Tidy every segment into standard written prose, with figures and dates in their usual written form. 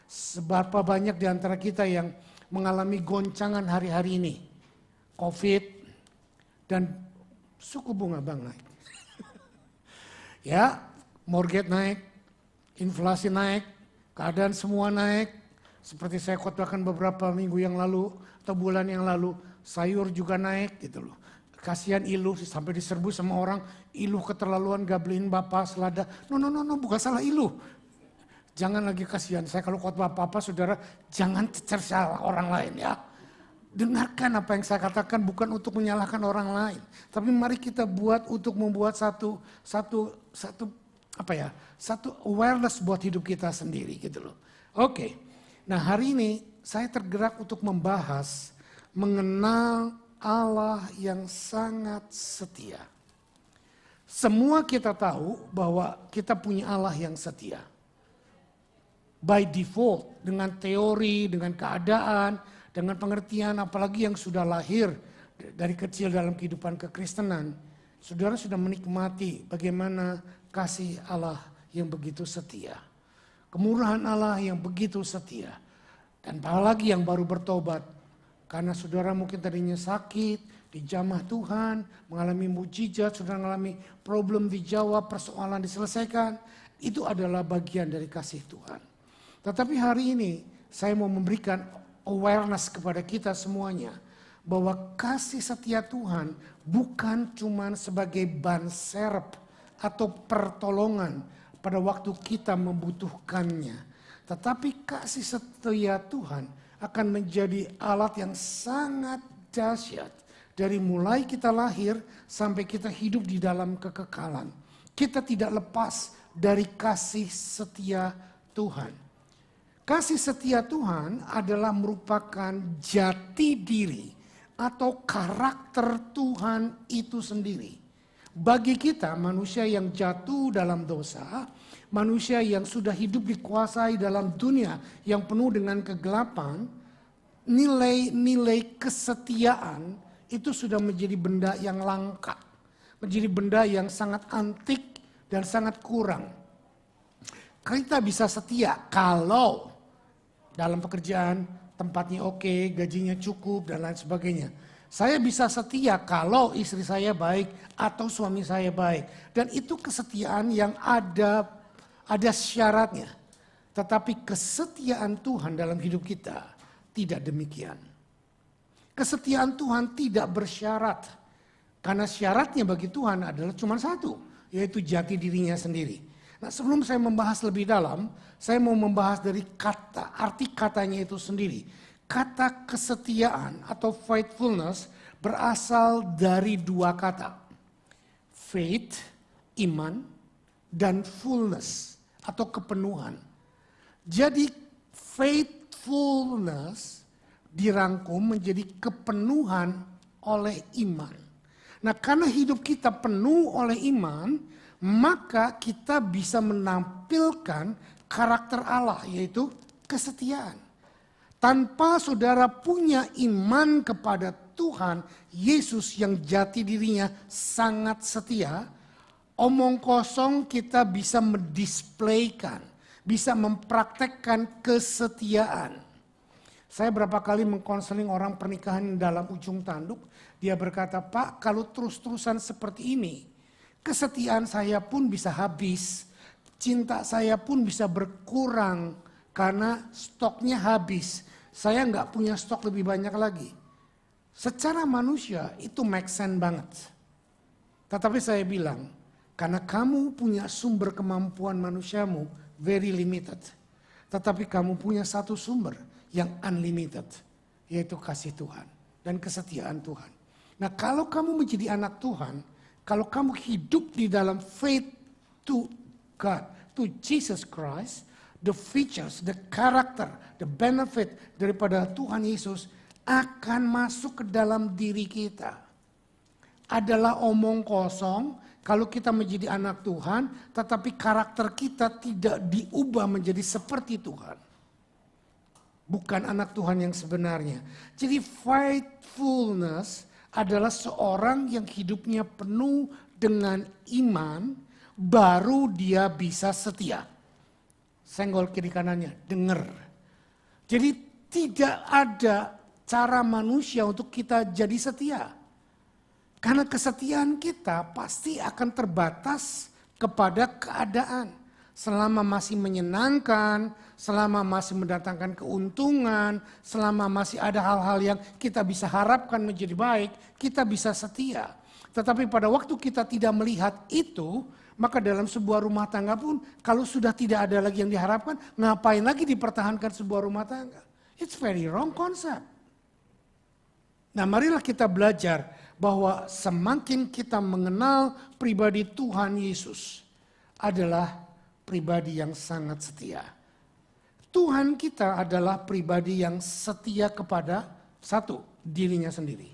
Seberapa banyak di antara kita yang mengalami goncangan hari-hari ini. Covid dan suku bunga bank naik. Ya, mortgage naik, inflasi naik, keadaan semua naik. Seperti saya khotbahkan beberapa minggu yang lalu atau bulan yang lalu, sayur juga naik gitu loh. Kasihan Iluh sampai diserbu sama orang, Iluh keterlaluan gak beliin bapak selada. No, bukan salah Iluh. Jangan lagi kasihan, saya kalau khotbah apa-apa saudara, jangan salah orang lain ya. Dengarkan apa yang saya katakan bukan untuk menyalahkan orang lain. Tapi mari kita buat untuk membuat satu awareness buat hidup kita sendiri gitu loh. Oke, nah hari ini saya tergerak untuk membahas mengenal Allah yang sangat setia. Semua kita tahu bahwa kita punya Allah yang setia. By default, dengan teori, dengan keadaan, dengan pengertian, apalagi yang sudah lahir dari kecil dalam kehidupan kekristenan. Saudara sudah menikmati bagaimana kasih Allah yang begitu setia. Kemurahan Allah yang begitu setia. Dan apalagi yang baru bertobat. Karena saudara mungkin tadinya sakit, dijamah Tuhan, mengalami mujizat, saudara mengalami problem dijawab, persoalan diselesaikan. Itu adalah bagian dari kasih Tuhan. Tetapi hari ini saya mau memberikan awareness kepada kita semuanya. Bahwa kasih setia Tuhan bukan cuma sebagai ban serep atau pertolongan pada waktu kita membutuhkannya. Tetapi kasih setia Tuhan akan menjadi alat yang sangat dahsyat. Dari mulai kita lahir sampai kita hidup di dalam kekekalan. Kita tidak lepas dari kasih setia Tuhan. Kasih setia Tuhan adalah merupakan jati diri atau karakter Tuhan itu sendiri. Bagi kita manusia yang jatuh dalam dosa, manusia yang sudah hidup dikuasai dalam dunia yang penuh dengan kegelapan, nilai-nilai kesetiaan itu sudah menjadi benda yang langka. Menjadi benda yang sangat antik dan sangat kurang. Kita bisa setia kalau dalam pekerjaan tempatnya oke, gajinya cukup dan lain sebagainya. Saya bisa setia kalau istri saya baik atau suami saya baik. Dan itu kesetiaan yang ada syaratnya. Tetapi kesetiaan Tuhan dalam hidup kita tidak demikian. Kesetiaan Tuhan tidak bersyarat. Karena syaratnya bagi Tuhan adalah cuma satu, yaitu jati dirinya sendiri. Nah, sebelum saya membahas lebih dalam, saya mau membahas dari kata, arti katanya itu sendiri. Kata kesetiaan atau faithfulness berasal dari dua kata. Faith, iman, dan fullness atau kepenuhan. Jadi faithfulness dirangkum menjadi kepenuhan oleh iman. Nah, karena hidup kita penuh oleh iman, maka kita bisa menampilkan karakter Allah, yaitu kesetiaan. Tanpa saudara punya iman kepada Tuhan Yesus yang jati dirinya sangat setia, omong kosong kita bisa mendisplaykan, bisa mempraktekkan kesetiaan. Saya berapa kali mengkonseling orang pernikahan dalam ujung tanduk, dia berkata, "Pak, kalau terus-terusan seperti ini, kesetiaan saya pun bisa habis, cinta saya pun bisa berkurang karena stoknya habis. Saya nggak punya stok lebih banyak lagi." Secara manusia itu make sense banget. Tetapi saya bilang, karena kamu punya sumber kemampuan manusiamu very limited. Tetapi kamu punya satu sumber yang unlimited, yaitu kasih Tuhan dan kesetiaan Tuhan. Nah, kalau kamu menjadi anak Tuhan, kalau kamu hidup di dalam faith to God, to Jesus Christ, the features, the character, the benefit daripada Tuhan Yesus akan masuk ke dalam diri kita. Adalah omong kosong kalau kita menjadi anak Tuhan, tetapi karakter kita tidak diubah menjadi seperti Tuhan. Bukan anak Tuhan yang sebenarnya. Jadi faithfulness adalah seorang yang hidupnya penuh dengan iman, baru dia bisa setia. senggol kiri kanannya, dengar. Jadi tidak ada cara manusia untuk kita jadi setia. Karena kesetiaan kita pasti akan terbatas kepada keadaan. Selama masih menyenangkan, selama masih mendatangkan keuntungan, selama masih ada hal-hal yang kita bisa harapkan menjadi baik, kita bisa setia. Tetapi pada waktu kita tidak melihat itu, maka dalam sebuah rumah tangga pun kalau sudah tidak ada lagi yang diharapkan, ngapain lagi dipertahankan sebuah rumah tangga? It's very wrong concept. Nah, marilah kita belajar bahwa semakin kita mengenal pribadi Tuhan Yesus adalah pribadi yang sangat setia. Tuhan kita adalah pribadi yang setia kepada satu, dirinya sendiri.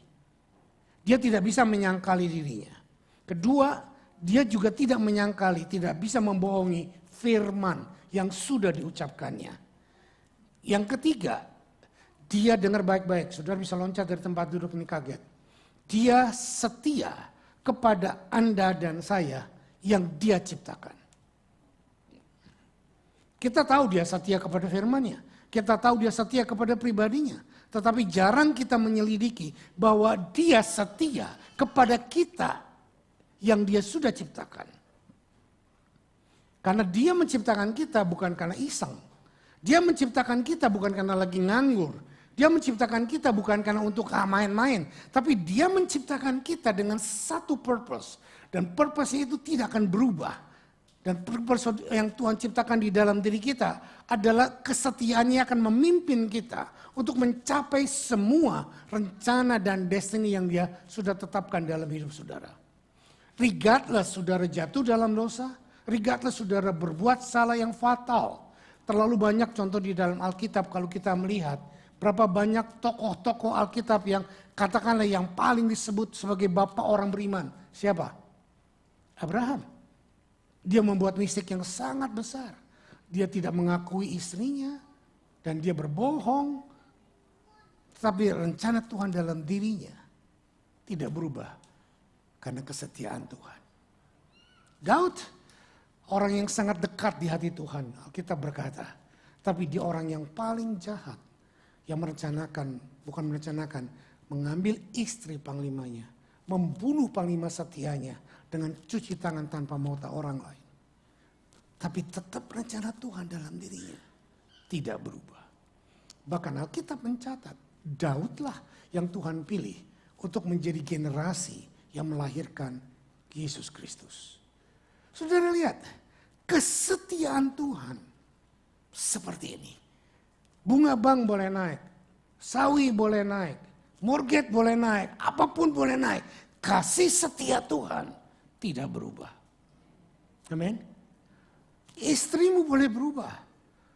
Dia tidak bisa menyangkali dirinya. Kedua, dia juga tidak menyangkali, tidak bisa membohongi firman yang sudah diucapkannya. Yang ketiga, dia dengar baik-baik. Saudara bisa loncat dari tempat duduk ini kaget. Dia setia kepada Anda dan saya yang dia ciptakan. Kita tahu dia setia kepada firman-Nya. Kita tahu dia setia kepada pribadinya. Tetapi jarang kita menyelidiki bahwa dia setia kepada kita yang dia sudah ciptakan. Karena dia menciptakan kita bukan karena iseng. Dia menciptakan kita bukan karena lagi nganggur. Dia menciptakan kita bukan karena untuk main-main. Tapi dia menciptakan kita dengan satu purpose. Dan purpose itu tidak akan berubah. Dan purpose yang Tuhan ciptakan di dalam diri kita adalah kesetiaannya akan memimpin kita untuk mencapai semua rencana dan destiny yang dia sudah tetapkan dalam hidup saudara. Regardless saudara jatuh dalam dosa, regardless saudara berbuat salah yang fatal. Terlalu banyak contoh di dalam Alkitab kalau kita melihat berapa banyak tokoh-tokoh Alkitab yang katakanlah yang paling disebut sebagai bapak orang beriman. Siapa? Abraham. Dia membuat mistake yang sangat besar. Dia tidak mengakui istrinya dan dia berbohong. Tapi rencana Tuhan dalam dirinya tidak berubah karena kesetiaan Tuhan. Daud, orang yang sangat dekat di hati Tuhan, Alkitab berkata. Tapi dia orang yang paling jahat yang mengambil istri panglimanya, membunuh panglima setianya dengan cuci tangan tanpa mau tahu orang lain. Tapi tetap rencana Tuhan dalam dirinya tidak berubah. Bahkan Alkitab mencatat, Daudlah yang Tuhan pilih untuk menjadi generasi yang melahirkan Yesus Kristus. Saudara lihat, kesetiaan Tuhan seperti ini. Bunga bank boleh naik, sawi boleh naik, mortgage boleh naik, apapun boleh naik. Kasih setia Tuhan tidak berubah. Amin. Istrimu boleh berubah,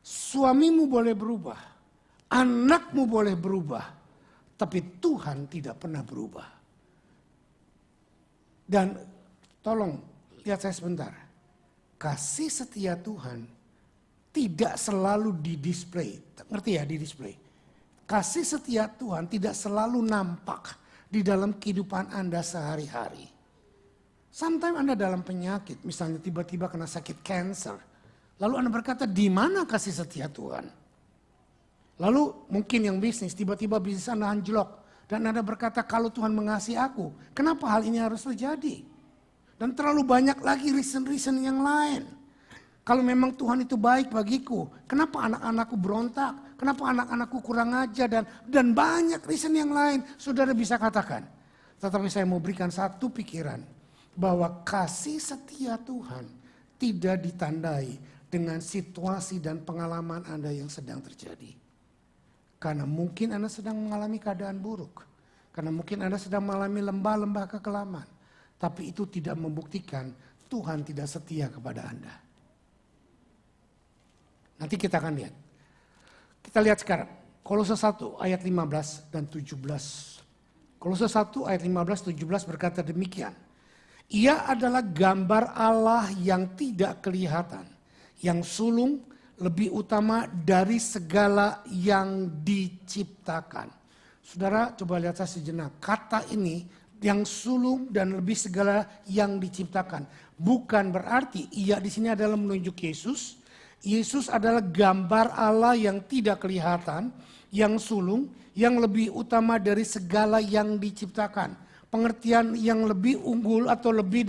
suamimu boleh berubah, anakmu boleh berubah, tapi Tuhan tidak pernah berubah. Dan tolong lihat saya sebentar, kasih setia Tuhan tidak selalu di-display, ngerti ya, di-display. Kasih setia Tuhan tidak selalu nampak di dalam kehidupan Anda sehari-hari. Sometimes Anda dalam penyakit, misalnya tiba-tiba kena sakit cancer. Lalu Anda berkata, di mana kasih setia Tuhan? Lalu mungkin yang bisnis, tiba-tiba bisnis Anda anjlok. Dan Anda berkata, kalau Tuhan mengasihi aku, kenapa hal ini harus terjadi? Dan terlalu banyak lagi reason-reason yang lain. Kalau memang Tuhan itu baik bagiku, kenapa anak-anakku berontak? Kenapa anak-anakku kurang ajar? Dan banyak reason yang lain, saudara bisa katakan. Tetapi saya mau berikan satu pikiran, bahwa kasih setia Tuhan tidak ditandai dengan situasi dan pengalaman Anda yang sedang terjadi. Karena mungkin Anda sedang mengalami keadaan buruk. Karena mungkin Anda sedang mengalami lembah-lembah kekelaman. Tapi itu tidak membuktikan Tuhan tidak setia kepada Anda. Nanti kita akan lihat. Kita lihat sekarang. Kolose 1 ayat 15 dan 17. Kolose 1 ayat 15-17 berkata demikian. Ia adalah gambar Allah yang tidak kelihatan, yang sulung lebih utama dari segala yang diciptakan. Saudara coba lihat saya sejenak. Kata ini yang sulung dan lebih segala yang diciptakan. Bukan berarti ia di sini adalah menunjuk Yesus. Yesus adalah gambar Allah yang tidak kelihatan, yang sulung, yang lebih utama dari segala yang diciptakan. Pengertian yang lebih unggul atau lebih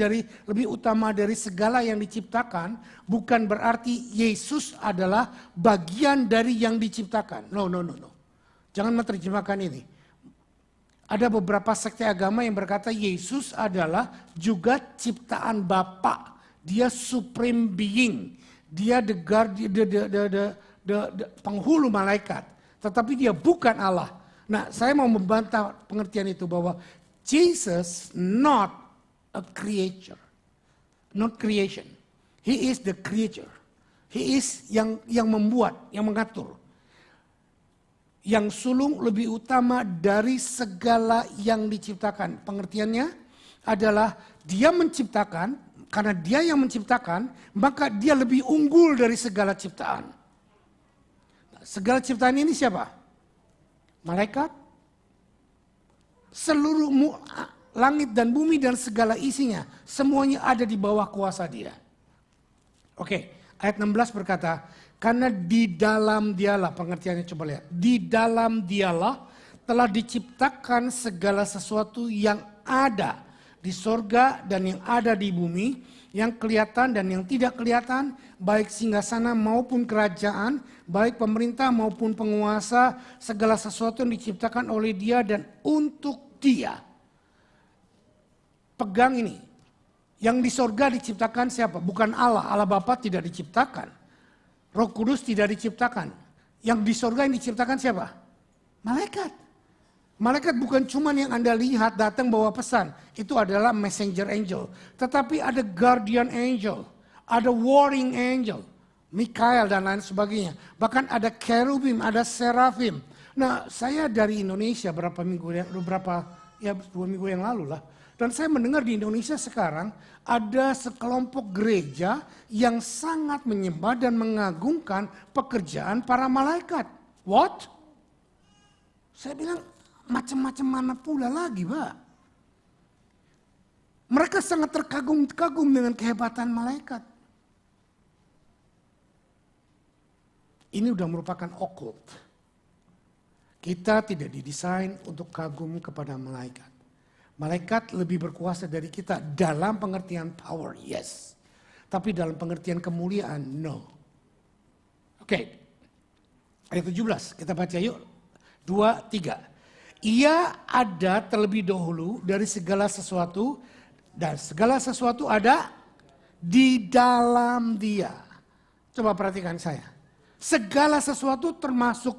utama dari segala yang diciptakan bukan berarti Yesus adalah bagian dari yang diciptakan. No. Jangan menerjemahkan ini. Ada beberapa sekte agama yang berkata Yesus adalah juga ciptaan Bapa. Dia supreme being. Dia the penghulu malaikat. Tetapi dia bukan Allah. Nah, saya mau membantah pengertian itu bahwa Jesus not a creature. Not creation. He is the creature. He is yang membuat, yang mengatur. Yang sulung lebih utama dari segala yang diciptakan. Pengertiannya adalah dia menciptakan, karena dia yang menciptakan, maka dia lebih unggul dari segala ciptaan. Segala ciptaan ini siapa? Malaikat, seluruh langit dan bumi dan segala isinya, semuanya ada di bawah kuasa dia. Oke, ayat 16 berkata, karena di dalam dialah, pengertiannya coba lihat. Di dalam dialah telah diciptakan segala sesuatu yang ada di sorga dan yang ada di bumi, yang kelihatan dan yang tidak kelihatan, baik singgasana maupun kerajaan, baik pemerintah maupun penguasa, segala sesuatu yang diciptakan oleh dia dan untuk dia. Pegang ini. Yang di sorga diciptakan siapa? Bukan Allah. Allah Bapa tidak diciptakan. Roh Kudus tidak diciptakan. Yang di sorga yang diciptakan siapa? Malaikat. Malaikat bukan cuma yang Anda lihat datang bawa pesan. Itu adalah messenger angel. Tetapi ada guardian angel. Ada warring angel. Mikael dan lain sebagainya. Bahkan ada cherubim, ada serafim. Nah, saya dari Indonesia beberapa 2 minggu yang lalu lah. Dan saya mendengar di Indonesia sekarang ada sekelompok gereja yang sangat menyembah dan mengagungkan pekerjaan para malaikat. What? Saya bilang macam-macam mana pula lagi, Pak. Mereka sangat terkagum-kagum dengan kehebatan malaikat. Ini udah merupakan occult. Kita tidak didesain untuk kagum kepada malaikat. Malaikat lebih berkuasa dari kita dalam pengertian power, yes. Tapi dalam pengertian kemuliaan, no. Oke, ayat 17, kita baca yuk. 2, 3. Ia ada terlebih dahulu dari segala sesuatu, dan segala sesuatu ada di dalam dia. Coba perhatikan saya. Segala sesuatu termasuk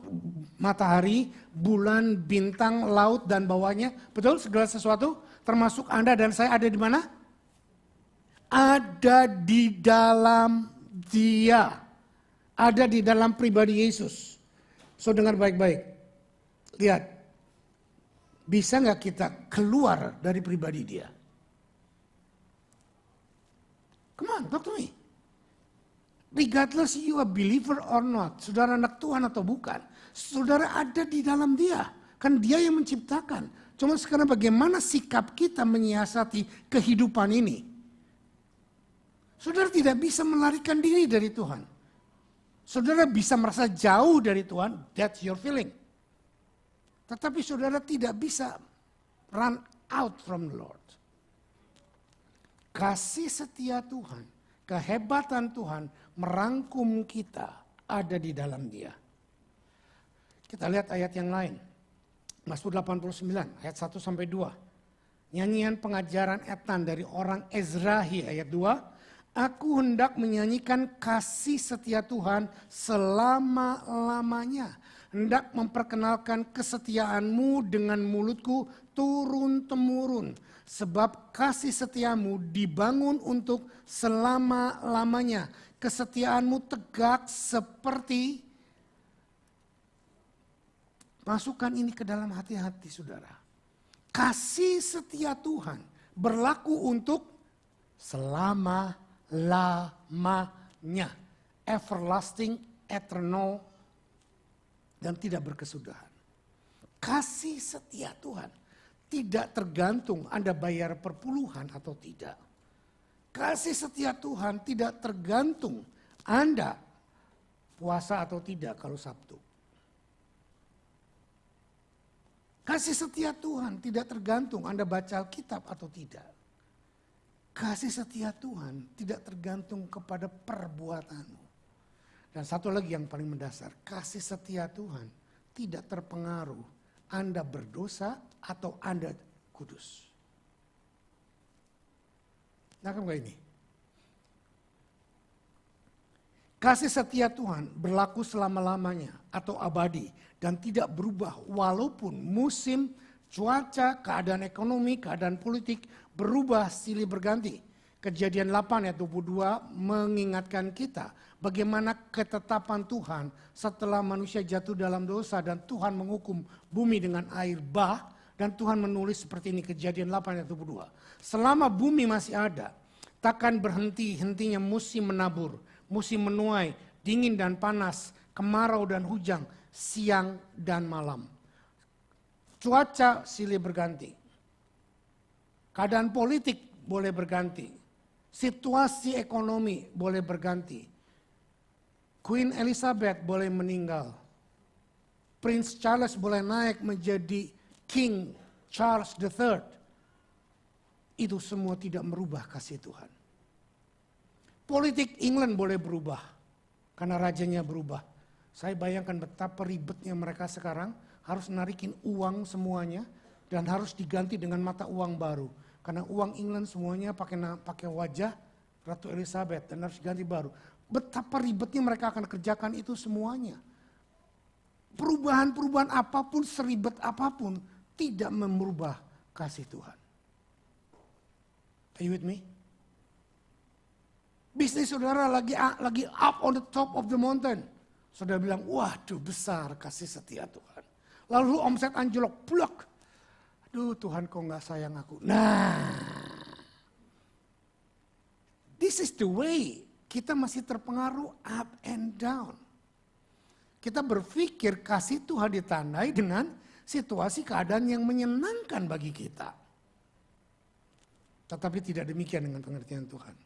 matahari, bulan, bintang, laut dan bawahnya. Betul, segala sesuatu termasuk Anda dan saya ada di mana? Ada di dalam dia. Ada di dalam pribadi Yesus. So dengar baik-baik. Lihat. Bisa nggak kita keluar dari pribadi dia? Come on, talk to me. Regardless you a believer or not, saudara anak Tuhan atau bukan, saudara ada di dalam dia. Kan dia yang menciptakan. Cuma sekarang bagaimana sikap kita menyiasati kehidupan ini. Saudara tidak bisa melarikan diri dari Tuhan. Saudara bisa merasa jauh dari Tuhan, that's your feeling. Tetapi saudara tidak bisa run out from the Lord. Kasih setia Tuhan, kehebatan Tuhan merangkum kita ada di dalam dia. Kita lihat ayat yang lain. Mazmur 89 ayat 1-2. Nyanyian pengajaran Etan dari orang Ezrahi ayat 2. Aku hendak menyanyikan kasih setia Tuhan selama-lamanya. Hendak memperkenalkan kesetiaanmu dengan mulutku turun-temurun. Sebab kasih setiamu dibangun untuk selama-lamanya. Kesetiaanmu tegak seperti, masukkan ini ke dalam hati-hati saudara. Kasih setia Tuhan berlaku untuk selama-lamanya. Everlasting, eternal, dan tidak berkesudahan. Kasih setia Tuhan tidak tergantung Anda bayar perpuluhan atau tidak. Kasih setia Tuhan tidak tergantung Anda puasa atau tidak kalau Sabtu. Kasih setia Tuhan tidak tergantung Anda baca Alkitab atau tidak. Kasih setia Tuhan tidak tergantung kepada perbuatanmu. Dan satu lagi yang paling mendasar, kasih setia Tuhan tidak terpengaruh Anda berdosa atau Anda kudus. Nah, kamu ini. Kasih setia Tuhan berlaku selama-lamanya atau abadi dan tidak berubah walaupun musim, cuaca, keadaan ekonomi, keadaan politik berubah silih berganti. Kejadian 8 ayat 22 mengingatkan kita bagaimana ketetapan Tuhan setelah manusia jatuh dalam dosa dan Tuhan menghukum bumi dengan air bah, dan Tuhan menulis seperti ini, Kejadian 8 ayat 22. Selama bumi masih ada, takkan berhenti-hentinya musim menabur, musim menuai, dingin dan panas, kemarau dan hujan, siang dan malam. Cuaca silih berganti. Keadaan politik boleh berganti. Situasi ekonomi boleh berganti. Queen Elizabeth boleh meninggal. Prince Charles boleh naik menjadi King Charles III. Itu semua tidak merubah kasih Tuhan. Politik England boleh berubah karena rajanya berubah. Saya bayangkan betapa ribetnya mereka sekarang harus narikin uang semuanya dan harus diganti dengan mata uang baru. Karena uang England semuanya pakai wajah Ratu Elizabeth dan harus diganti baru. Betapa ribetnya mereka akan kerjakan itu semuanya. Perubahan-perubahan apapun, seribet apapun tidak merubah kasih Tuhan. Are you with me? Bisnis saudara lagi up on the top of the mountain. Saudara bilang, waduh besar kasih setia Tuhan. Lalu omset anjlok, blok. Aduh Tuhan kok gak sayang aku. Nah, this is the way kita masih terpengaruh up and down. Kita berpikir kasih Tuhan ditandai dengan situasi keadaan yang menyenangkan bagi kita. Tetapi tidak demikian dengan pengertian Tuhan.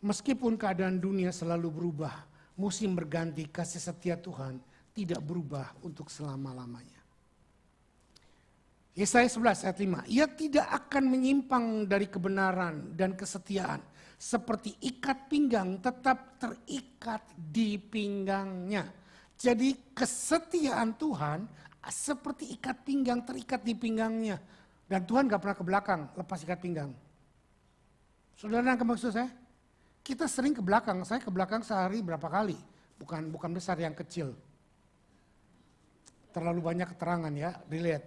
Meskipun keadaan dunia selalu berubah, musim berganti, kasih setia Tuhan tidak berubah untuk selama-lamanya. Yesaya 11 ayat 5, ia tidak akan menyimpang dari kebenaran dan kesetiaan. Seperti ikat pinggang tetap terikat di pinggangnya. Jadi kesetiaan Tuhan seperti ikat pinggang terikat di pinggangnya. Dan Tuhan gak pernah ke belakang lepas ikat pinggang. Saudara nangkep maksud saya? Kita sering ke belakang, saya ke belakang sehari berapa kali. Bukan besar, yang kecil. Terlalu banyak keterangan ya, relate.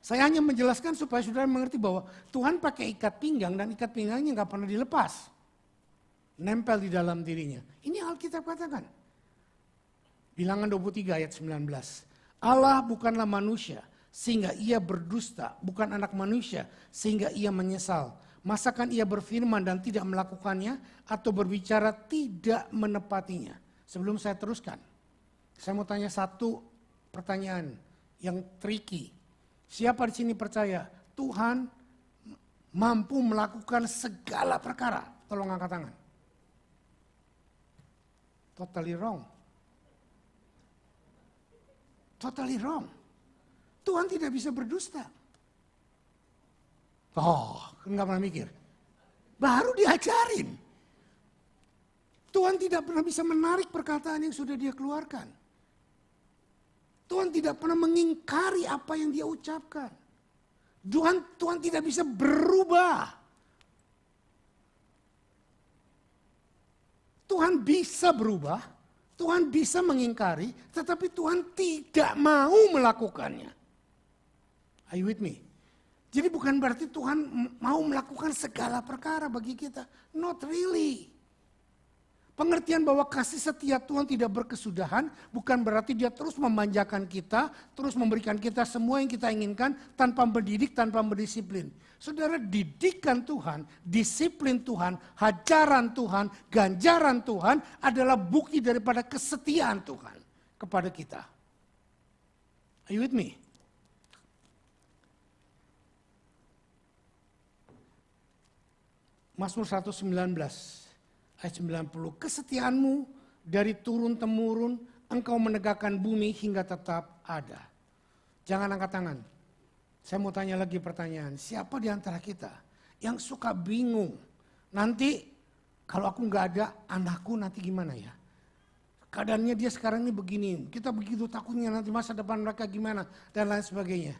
Saya hanya menjelaskan supaya saudara mengerti bahwa Tuhan pakai ikat pinggang dan ikat pinggangnya gak pernah dilepas. Nempel di dalam dirinya. Ini Alkitab katakan. Bilangan 23 ayat 19. Allah bukanlah manusia sehingga ia berdusta, bukan anak manusia sehingga ia menyesal. Masakan ia berfirman dan tidak melakukannya atau berbicara tidak menepatinya. Sebelum saya teruskan, saya mau tanya satu pertanyaan yang tricky. Siapa di sini percaya Tuhan mampu melakukan segala perkara? Tolong angkat tangan. Totally wrong. Totally wrong. Tuhan tidak bisa berdusta. Oh, enggak pernah mikir. Baru diajarin. Tuhan tidak pernah bisa menarik perkataan yang sudah dia keluarkan. Tuhan tidak pernah mengingkari apa yang dia ucapkan. Tuhan tidak bisa berubah. Tuhan bisa berubah, Tuhan bisa mengingkari, tetapi Tuhan tidak mau melakukannya. Are you with me? Jadi bukan berarti Tuhan mau melakukan segala perkara bagi kita. Not really. Pengertian bahwa kasih setia Tuhan tidak berkesudahan bukan berarti dia terus memanjakan kita, terus memberikan kita semua yang kita inginkan tanpa mendidik, tanpa berdisiplin. Saudara, didikan Tuhan, disiplin Tuhan, hajaran Tuhan, ganjaran Tuhan adalah bukti daripada kesetiaan Tuhan kepada kita. Are you with me? Mazmur 119. Ayat 90, kesetiaanmu dari turun-temurun, engkau menegakkan bumi hingga tetap ada. Jangan angkat tangan. Saya mau tanya lagi pertanyaan, siapa di antara kita yang suka bingung? Nanti kalau aku nggak ada, anakku nanti gimana ya? Keadaannya dia sekarang ini begini, kita begitu takutnya nanti masa depan mereka gimana dan lain sebagainya.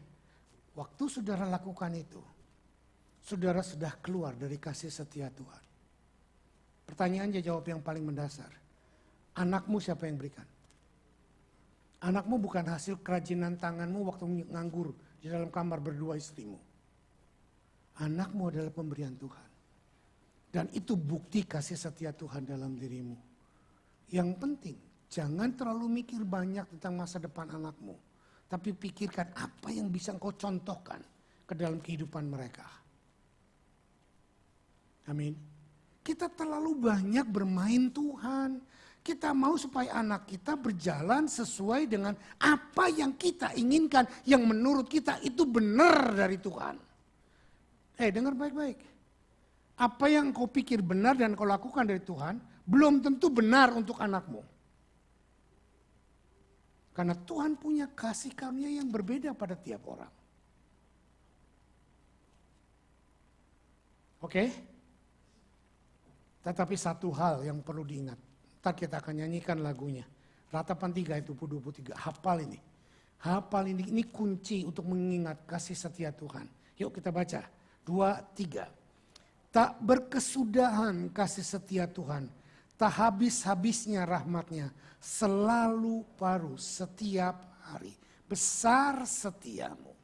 Waktu saudara lakukan itu, saudara sudah keluar dari kasih setia Tuhan. Pertanyaannya jawab yang paling mendasar. Anakmu siapa yang berikan? Anakmu bukan hasil kerajinan tanganmu waktu nganggur di dalam kamar berdua istrimu. Anakmu adalah pemberian Tuhan. Dan itu bukti kasih setia Tuhan dalam dirimu. Yang penting, jangan terlalu mikir banyak tentang masa depan anakmu. Tapi pikirkan apa yang bisa engkau contohkan ke dalam kehidupan mereka. Amin. Kita terlalu banyak bermain Tuhan. Kita mau supaya anak kita berjalan sesuai dengan apa yang kita inginkan. Yang menurut kita itu benar dari Tuhan. Dengar baik-baik. Apa yang kau pikir benar dan kau lakukan dari Tuhan, belum tentu benar untuk anakmu. Karena Tuhan punya kasih karunia yang berbeda pada tiap orang. Oke? Tetapi satu hal yang perlu diingat. Ntar kita akan nyanyikan lagunya. Ratapan 3 itu 23. Hafal ini. Hafal ini kunci untuk mengingat kasih setia Tuhan. Yuk kita baca. 2, 3. Tak berkesudahan kasih setia Tuhan. Tak habis-habisnya rahmatnya. Selalu baru setiap hari. Besar setiamu.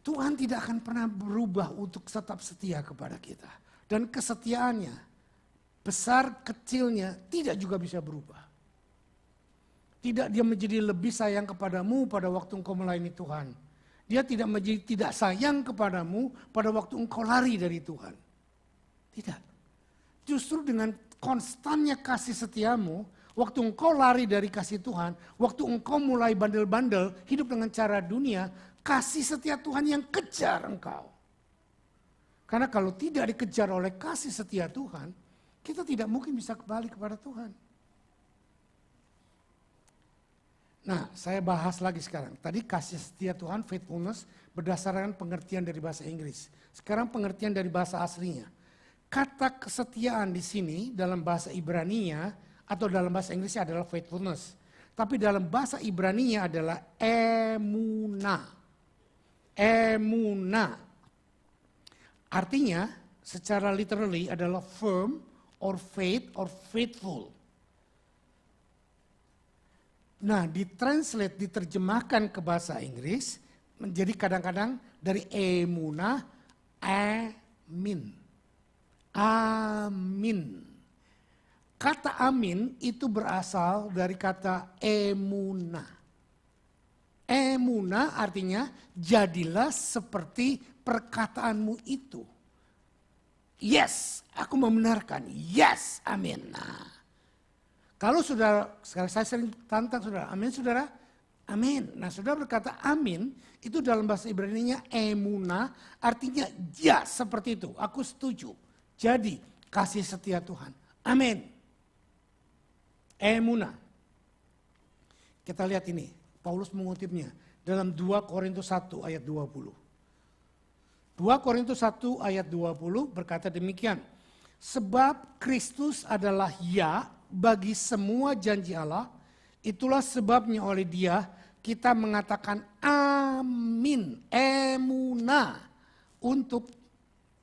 Tuhan tidak akan pernah berubah untuk tetap setia kepada kita. Dan kesetiaannya, besar kecilnya tidak juga bisa berubah. Tidak dia menjadi lebih sayang kepadamu pada waktu engkau melayani Tuhan. Dia tidak menjadi tidak sayang kepadamu pada waktu engkau lari dari Tuhan. Tidak. Justru dengan konstannya kasih setiamu, waktu engkau lari dari kasih Tuhan, waktu engkau mulai bandel-bandel, hidup dengan cara dunia, kasih setia Tuhan yang kejar engkau. Karena kalau tidak dikejar oleh kasih setia Tuhan, kita tidak mungkin bisa kembali kepada Tuhan. Nah, saya bahas lagi sekarang. Tadi kasih setia Tuhan, faithfulness, berdasarkan pengertian dari bahasa Inggris. Sekarang pengertian dari bahasa aslinya. Kata kesetiaan di sini dalam bahasa Ibraninya atau dalam bahasa Inggrisnya adalah faithfulness. Tapi dalam bahasa Ibraninya adalah emunah. Emunah. Artinya secara literally adalah firm or faith or faithful. Nah, ditranslate, diterjemahkan ke bahasa Inggris menjadi kadang-kadang dari emunah, amin. Amin. Kata amin itu berasal dari kata emunah. Emunah artinya jadilah seperti perkataanmu itu. Yes, aku membenarkan. Yes, amin. Nah, kalau saudara, sekarang saya sering tantang saudara, amin saudara? Amin. Nah saudara berkata amin, itu dalam bahasa Ibraninya emunah, artinya ya seperti itu, aku setuju. Jadi kasih setia Tuhan. Amin. Emunah. Kita lihat ini, Paulus mengutipnya dalam 2 Korintus 1 ayat 20. 2 Korintus 1 ayat 20 berkata demikian. Sebab Kristus adalah ya bagi semua janji Allah, itulah sebabnya oleh Dia kita mengatakan amin, emunah untuk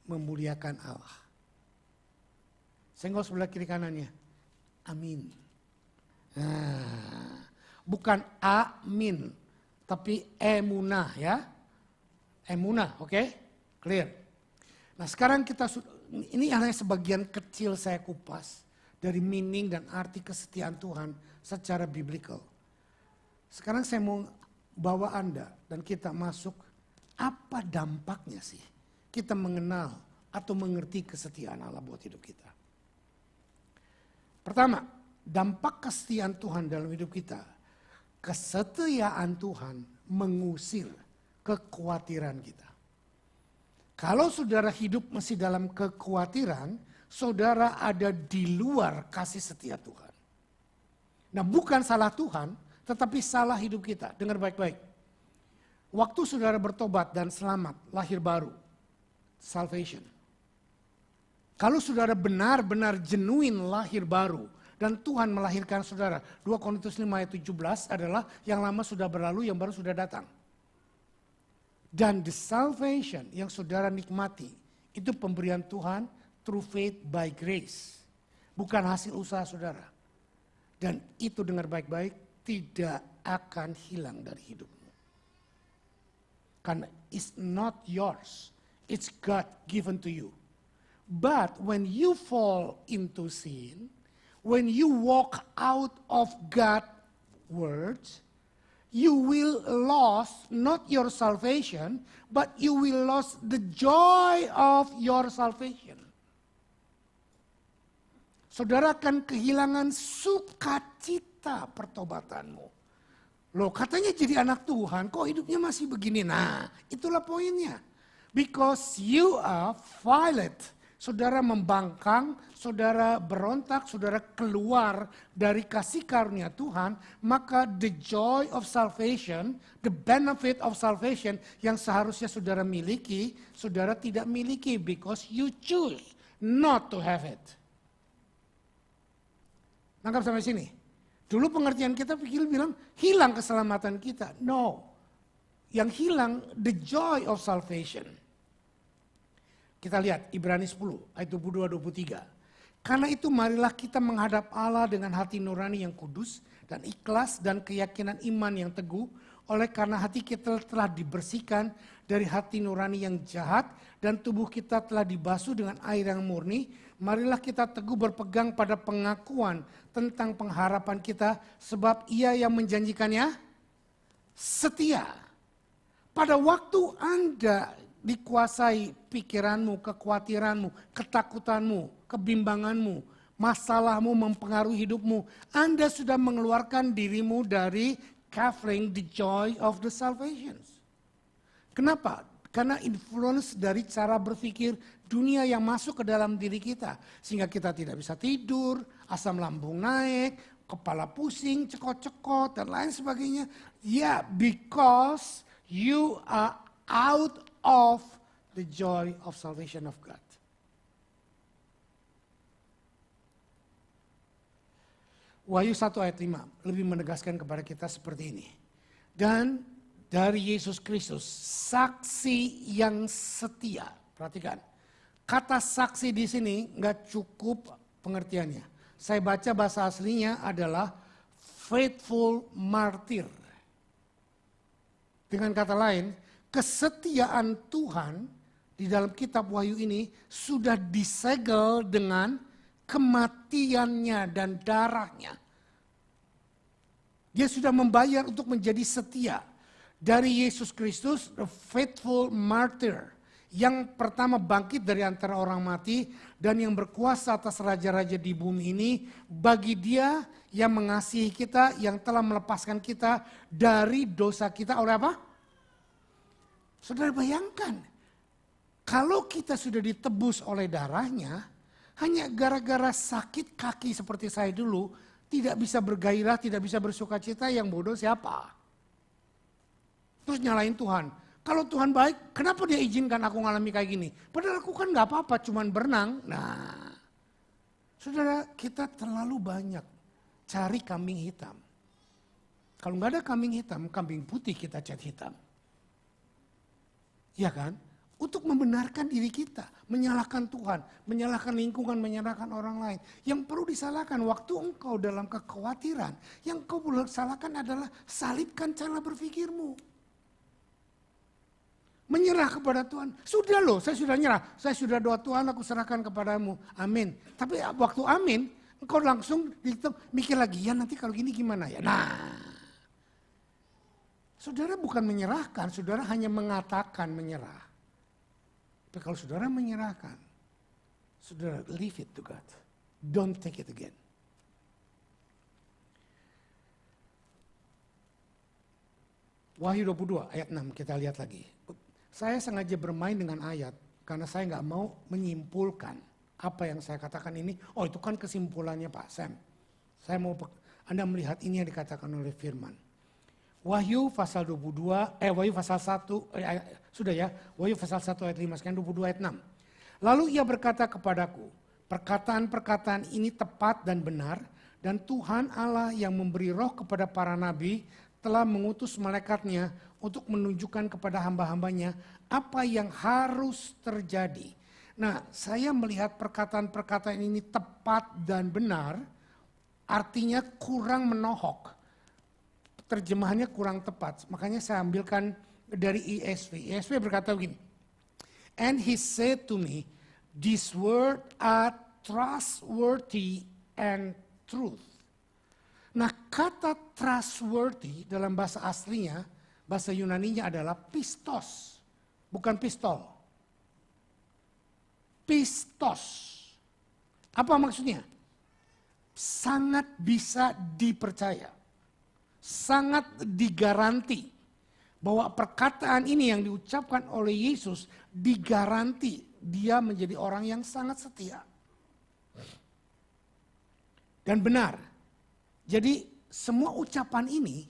memuliakan Allah. Senggol sebelah kiri kanannya, amin. Nah, bukan amin, tapi emunah ya, emunah, oke? Clear. Nah sekarang kita, ini hanya sebagian kecil saya kupas dari meaning dan arti kesetiaan Tuhan secara biblical. Sekarang saya mau bawa Anda dan kita masuk, apa dampaknya sih kita mengenal atau mengerti kesetiaan Allah buat hidup kita. Pertama, dampak kesetiaan Tuhan dalam hidup kita. Kesetiaan Tuhan mengusir kekhawatiran kita. Kalau saudara hidup masih dalam kekhawatiran, saudara ada di luar kasih setia Tuhan. Nah, bukan salah Tuhan, tetapi salah hidup kita. Dengar baik-baik. Waktu saudara bertobat dan selamat, lahir baru, salvation. Kalau saudara benar-benar genuine lahir baru, dan Tuhan melahirkan saudara, 2 Korintus 5 ayat 17 adalah yang lama sudah berlalu, yang baru sudah datang. Dan the salvation yang saudara nikmati, itu pemberian Tuhan through faith by grace. Bukan hasil usaha saudara. Dan itu dengar baik-baik, tidak akan hilang dari hidupmu. Karena it's not yours, it's God given to you. But when you fall into sin, when you walk out of God's words, you will lose not your salvation, but you will lose the joy of your salvation. Saudara akan kehilangan sukacita pertobatanmu. Loh, katanya jadi anak Tuhan, kok hidupnya masih begini? Nah, itulah poinnya. Because you are violent. Saudara membangkang, saudara berontak, saudara keluar dari kasih karunia Tuhan, maka the joy of salvation, the benefit of salvation yang seharusnya saudara miliki, saudara tidak miliki because you choose not to have it. Nangkap sampai sini? Dulu pengertian kita pikir bilang hilang keselamatan kita. No, yang hilang the joy of salvation. Kita lihat Ibrani 10 ayat 22-23. Karena itu marilah kita menghadap Allah dengan hati nurani yang kudus dan ikhlas dan keyakinan iman yang teguh. Oleh karena hati kita telah dibersihkan dari hati nurani yang jahat dan tubuh kita telah dibasuh dengan air yang murni. Marilah kita teguh berpegang pada pengakuan tentang pengharapan kita sebab Ia yang menjanjikannya setia. Pada waktu Anda dikuasai pikiranmu, kekhawatiranmu, ketakutanmu, kebimbanganmu, masalahmu mempengaruhi hidupmu, Anda sudah mengeluarkan dirimu dari covering the joy of the salvation. Kenapa? Karena influence dari cara berpikir dunia yang masuk ke dalam diri kita. Sehingga kita tidak bisa tidur, asam lambung naik, kepala pusing, cekot-cekot, dan lain sebagainya. Ya, because you are out of the joy of salvation of God. Wahyu 1 ayat 5 lebih menegaskan kepada kita seperti ini. Dan dari Yesus Kristus, saksi yang setia. Perhatikan, kata saksi di sini nggak cukup pengertiannya. Saya baca bahasa aslinya adalah faithful martyr. Dengan kata lain, kesetiaan Tuhan di dalam kitab Wahyu ini sudah disegel dengan kematiannya dan darahnya. Dia sudah membayar untuk menjadi setia. Dari Yesus Kristus, the faithful martyr. Yang pertama bangkit dari antara orang mati dan yang berkuasa atas raja-raja di bumi ini. Bagi Dia yang mengasihi kita, yang telah melepaskan kita dari dosa kita oleh apa? Saudara bayangkan, kalau kita sudah ditebus oleh darahnya, hanya gara-gara sakit kaki seperti saya dulu, tidak bisa bergairah, tidak bisa bersukacita, yang bodoh siapa? Terus nyalain Tuhan. Kalau Tuhan baik, kenapa Dia izinkan aku ngalami kayak gini? Padahal aku kan gak apa-apa, cuman berenang. Nah, saudara, kita terlalu banyak cari kambing hitam. Kalau gak ada kambing hitam, kambing putih kita cat hitam. Ya kan? Untuk membenarkan diri kita, menyalahkan Tuhan, menyalahkan lingkungan, menyalahkan orang lain. Yang perlu disalahkan waktu engkau dalam kekhawatiran, yang kau perlu salahkan adalah salibkan cara berpikirmu. Menyerah kepada Tuhan. Sudah loh, saya sudah nyerah. Saya sudah doa Tuhan, aku serahkan kepadamu. Amin. Tapi waktu amin, engkau langsung mikir lagi, ya nanti kalau gini gimana ya. Nah, saudara bukan menyerahkan, saudara hanya mengatakan menyerah. Tapi kalau saudara menyerahkan, saudara leave it to God. Don't take it again. Wahyu 22 ayat 6 kita lihat lagi. Saya sengaja bermain dengan ayat karena saya nggak mau menyimpulkan apa yang saya katakan ini? Oh, itu kan kesimpulannya Pak Sam. Saya mau Anda melihat ini yang dikatakan oleh firman. Wahyu pasal 22, Wahyu pasal 1, sudah ya, Wahyu pasal 1 ayat 5, sekian 22 ayat 6. Lalu ia berkata kepadaku, perkataan-perkataan ini tepat dan benar, dan Tuhan Allah yang memberi roh kepada para nabi telah mengutus malaikatnya untuk menunjukkan kepada hamba-hambanya apa yang harus terjadi. Nah, saya melihat perkataan-perkataan ini tepat dan benar, artinya kurang menohok. Terjemahannya kurang tepat, makanya saya ambilkan dari ESV. ESV berkata begini, and he said to me, these words are trustworthy and truth. Nah, kata trustworthy dalam bahasa aslinya, bahasa Yunaninya adalah pistos, bukan pistol. Pistos. Apa maksudnya? Sangat bisa dipercaya. Sangat digaranti bahwa perkataan ini yang diucapkan oleh Yesus digaranti dia menjadi orang yang sangat setia dan benar. Jadi semua ucapan ini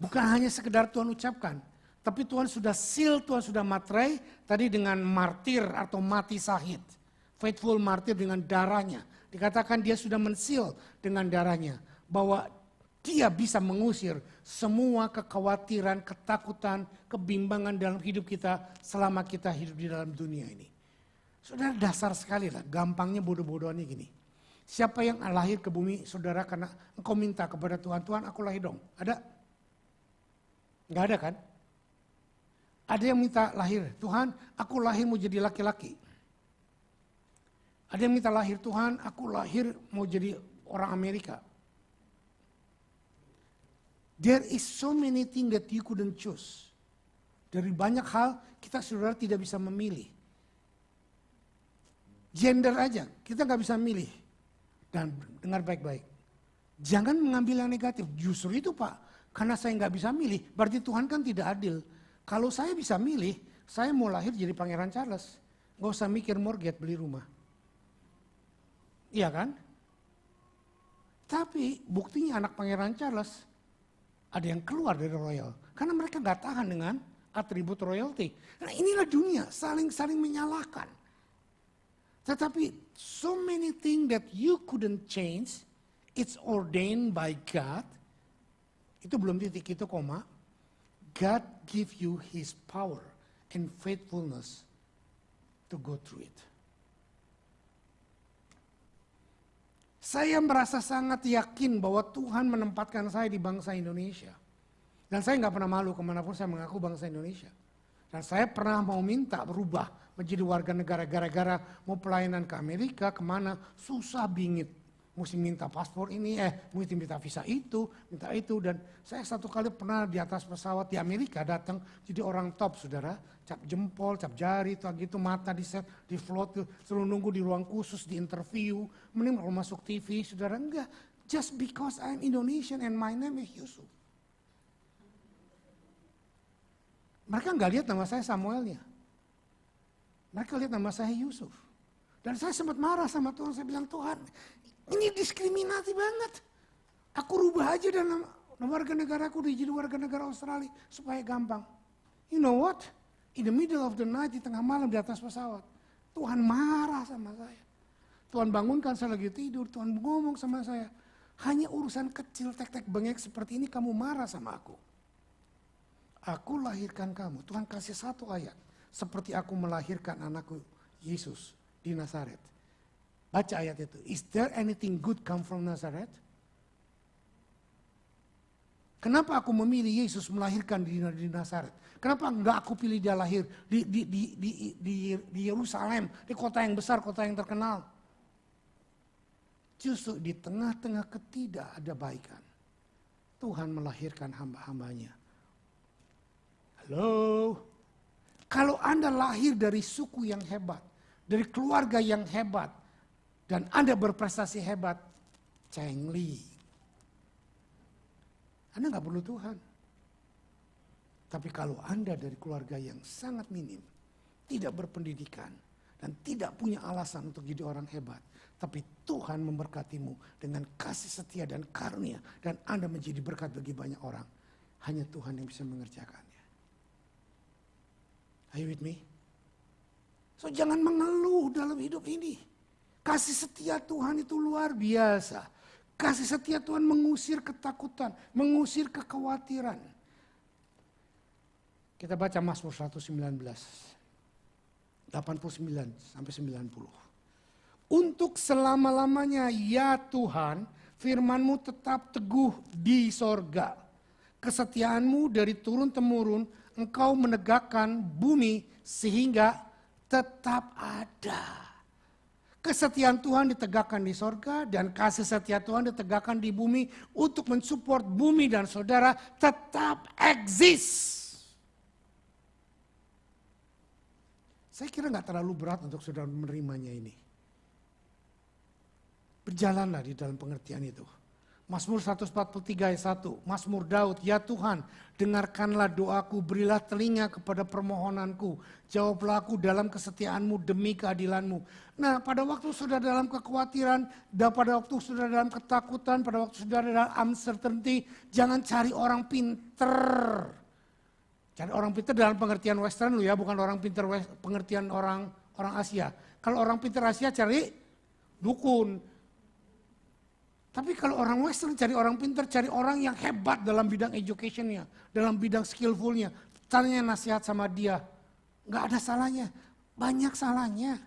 bukan hanya sekedar Tuhan ucapkan, tapi Tuhan sudah seal, Tuhan sudah materai tadi dengan martir atau mati sahid. Faithful martir dengan darahnya. Dikatakan dia sudah mensil dengan darahnya bahwa dia bisa mengusir semua kekhawatiran, ketakutan, kebimbangan dalam hidup kita selama kita hidup di dalam dunia ini. Saudara, dasar sekali lah, gampangnya bodoh-bodohannya gini. Siapa yang lahir ke bumi, saudara, karena engkau minta kepada Tuhan, Tuhan aku lahir dong. Ada? Enggak ada kan? Ada yang minta lahir, Tuhan aku lahir mau jadi laki-laki. Ada yang minta lahir, Tuhan aku lahir mau jadi orang Amerika. There is so many things that you couldn't choose. Dari banyak hal kita saudara tidak bisa memilih. Gender aja kita nggak bisa milih. Dan dengar baik-baik. Jangan mengambil yang negatif. Justru itu Pak. Karena saya nggak bisa milih. Berarti Tuhan kan tidak adil. Kalau saya bisa milih. Saya mau lahir jadi Pangeran Charles. Nggak usah mikir mortgage beli rumah. Iya kan? Tapi buktinya anak Pangeran Charles. Ada yang keluar dari royal. Karena mereka gak tahan dengan atribut royalty. Nah inilah dunia, saling menyalahkan. Tetapi so many things that you couldn't change, it's ordained by God. Itu belum titik, itu koma. God give you his power and faithfulness to go through it. Saya merasa sangat yakin bahwa Tuhan menempatkan saya di bangsa Indonesia. Dan saya nggak pernah malu kemanapun saya mengaku bangsa Indonesia. Dan saya pernah mau minta berubah menjadi warga negara gara-gara mau pelayanan ke Amerika kemana susah bingit. Mesti minta paspor ini, mesti minta visa itu, minta itu. Dan saya satu kali pernah di atas pesawat di Amerika datang jadi orang top saudara. Cap jempol, cap jari, gitu mata di set, di float, suruh nunggu di ruang khusus, di interview. Mending kalau masuk TV, saudara enggak. Just because I'm Indonesian and my name is Yusuf. Mereka enggak lihat nama saya Samuelnya. Mereka lihat nama saya Yusuf. Dan saya sempat marah sama Tuhan, saya bilang Tuhan, ini diskriminasi banget. Aku rubah aja dan warga negaraku jadi warga negara Australia supaya gampang. You know what? In the middle of the night, di tengah malam di atas pesawat. Tuhan marah sama saya. Tuhan bangunkan saya lagi tidur, Tuhan ngomong sama saya. Hanya urusan kecil tek-tek bengek seperti ini kamu marah sama aku. Aku lahirkan kamu. Tuhan kasih satu ayat. Seperti aku melahirkan anakku Yesus di Nazaret. Baca ayat itu. Is there anything good come from Nazareth? Kenapa aku memilih Yesus melahirkan di Nazaret? Kenapa enggak aku pilih dia lahir di Yerusalem, di kota yang besar, kota yang terkenal? Justru di tengah-tengah ketidakadabaikan, Tuhan melahirkan hamba-hambanya. Halo? Kalau Anda lahir dari suku yang hebat, dari keluarga yang hebat, dan Anda berprestasi hebat, cengli. Anda nggak perlu Tuhan. Tapi kalau Anda dari keluarga yang sangat minim, tidak berpendidikan, dan tidak punya alasan untuk jadi orang hebat. Tapi Tuhan memberkatimu dengan kasih setia dan karunia. Dan Anda menjadi berkat bagi banyak orang. Hanya Tuhan yang bisa mengerjakannya. Are you with me? So jangan mengeluh dalam hidup ini. Kasih setia Tuhan itu luar biasa. Kasih setia Tuhan mengusir ketakutan, mengusir kekhawatiran. Kita baca Mazmur 119. 89 sampai 90. Untuk selama-lamanya ya Tuhan, firman-Mu tetap teguh di sorga. Kesetiaan-Mu dari turun-temurun, Engkau menegakkan bumi sehingga tetap ada. Kesetiaan Tuhan ditegakkan di sorga dan kasih setia Tuhan ditegakkan di bumi untuk mensupport bumi dan saudara tetap eksis. Saya kira gak terlalu berat untuk saudara menerimanya ini. Berjalanlah di dalam pengertian itu. Mazmur 143 ayat 1. Mazmur Daud, ya Tuhan, dengarkanlah doaku, berilah telinga kepada permohonanku. Jawablah aku dalam kesetiaan-Mu demi keadilan-Mu. Nah, pada waktu sudah dalam kekhawatiran, dan pada waktu sudah dalam ketakutan, pada waktu sudah dalam uncertainty, jangan cari orang pinter. Cari orang pinter dalam pengertian Western lu ya, bukan orang pinter pengertian orang Asia. Kalau orang pinter Asia cari dukun. Tapi kalau orang Western cari orang pintar, cari orang yang hebat dalam bidang educationnya, dalam bidang skillfulnya. Tanya nasihat sama dia, gak ada salahnya, banyak salahnya.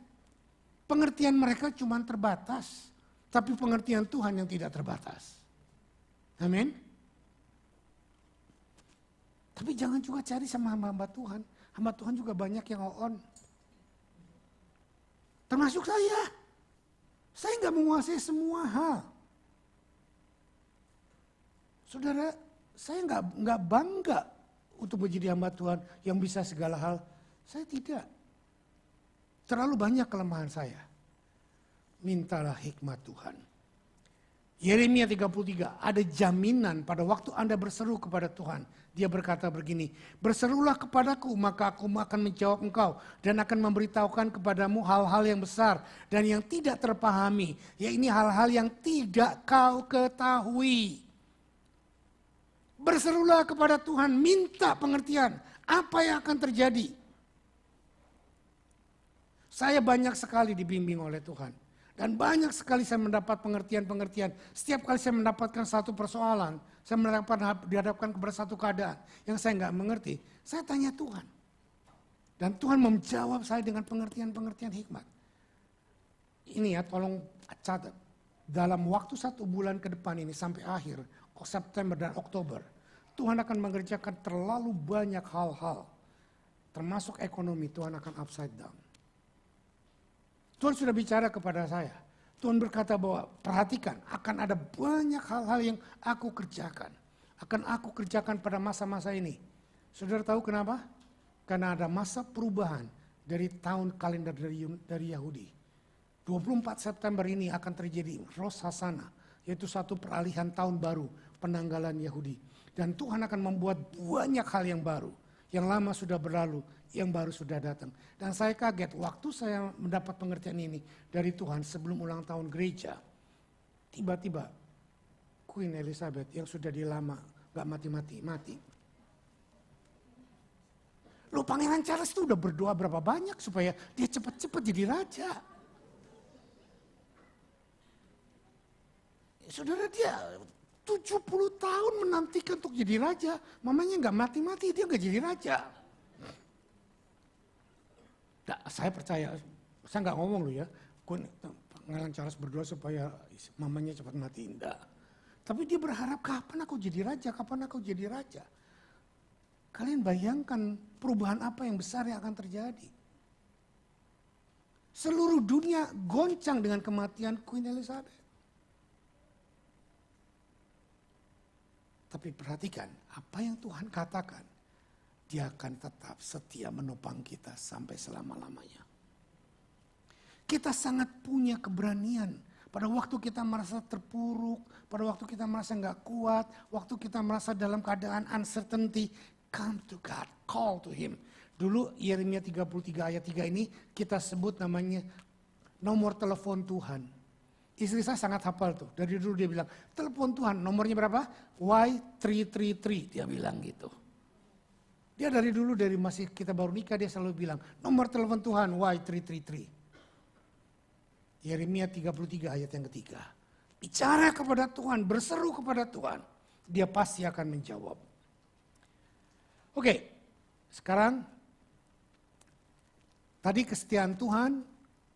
Pengertian mereka cuma terbatas, tapi pengertian Tuhan yang tidak terbatas. Amin. Tapi jangan juga cari sama hamba-hamba Tuhan. Hamba Tuhan juga banyak yang on. Termasuk saya. Saya gak menguasai semua hal. Saudara, saya nggak bangga untuk menjadi hamba Tuhan yang bisa segala hal. Saya tidak. Terlalu banyak kelemahan saya. Mintalah hikmat Tuhan. Yeremia 33, ada jaminan pada waktu Anda berseru kepada Tuhan. Dia berkata begini, berserulah kepadaku maka aku akan menjawab engkau. Dan akan memberitahukan kepadamu hal-hal yang besar dan yang tidak terpahami. Ya ini hal-hal yang tidak kau ketahui. Berserulah kepada Tuhan, minta pengertian. Apa yang akan terjadi? Saya banyak sekali dibimbing oleh Tuhan. Dan banyak sekali saya mendapat pengertian-pengertian. Setiap kali saya mendapatkan satu persoalan, saya dihadapkan kepada satu keadaan yang saya nggak mengerti, saya tanya Tuhan. Dan Tuhan menjawab saya dengan pengertian-pengertian hikmat. Ini ya, tolong catat. Dalam waktu 1 bulan ke depan ini sampai akhir, September dan Oktober, Tuhan akan mengerjakan terlalu banyak hal-hal. Termasuk ekonomi, Tuhan akan upside down. Tuhan sudah bicara kepada saya. Tuhan berkata bahwa perhatikan, akan ada banyak hal-hal yang aku kerjakan. Akan aku kerjakan pada masa-masa ini. Saudara tahu kenapa? Karena ada masa perubahan dari tahun kalender dari Yahudi. 24 September ini akan terjadi Rosh Hashanah, yaitu satu peralihan tahun baru, penanggalan Yahudi. Dan Tuhan akan membuat banyak hal yang baru. Yang lama sudah berlalu, yang baru sudah datang. Dan saya kaget waktu saya mendapat pengertian ini dari Tuhan sebelum ulang tahun gereja. Tiba-tiba Queen Elizabeth yang sudah dilama gak mati. Loh, Pangeran Charles itu udah berdoa berapa banyak supaya dia cepat-cepat jadi raja. Saudara, dia 70 tahun menantikan untuk jadi raja. Mamanya gak mati-mati, dia gak jadi raja. Nah, saya percaya, saya gak ngomong loh ya. Pangeran Charles berdoa supaya mamanya cepat mati, enggak. Tapi dia berharap kapan aku jadi raja. Kalian bayangkan perubahan apa yang besar yang akan terjadi. Seluruh dunia goncang dengan kematian Queen Elizabeth. Tapi perhatikan apa yang Tuhan katakan. Dia akan tetap setia menopang kita sampai selama-lamanya. Kita sangat punya keberanian. Pada waktu kita merasa terpuruk, pada waktu kita merasa gak kuat, waktu kita merasa dalam keadaan uncertainty, come to God, call to Him. Dulu Yeremia 33 ayat 3 ini kita sebut namanya nomor telepon Tuhan. Istri saya sangat hafal tuh. Dari dulu dia bilang, telepon Tuhan nomornya berapa? Y333 dia bilang gitu. Dia dari dulu, dari masih kita baru nikah dia selalu bilang, nomor telepon Tuhan Y333. Yeremia 33 ayat yang ketiga. Bicara kepada Tuhan, berseru kepada Tuhan. Dia pasti akan menjawab. Oke, sekarang tadi kesetiaan Tuhan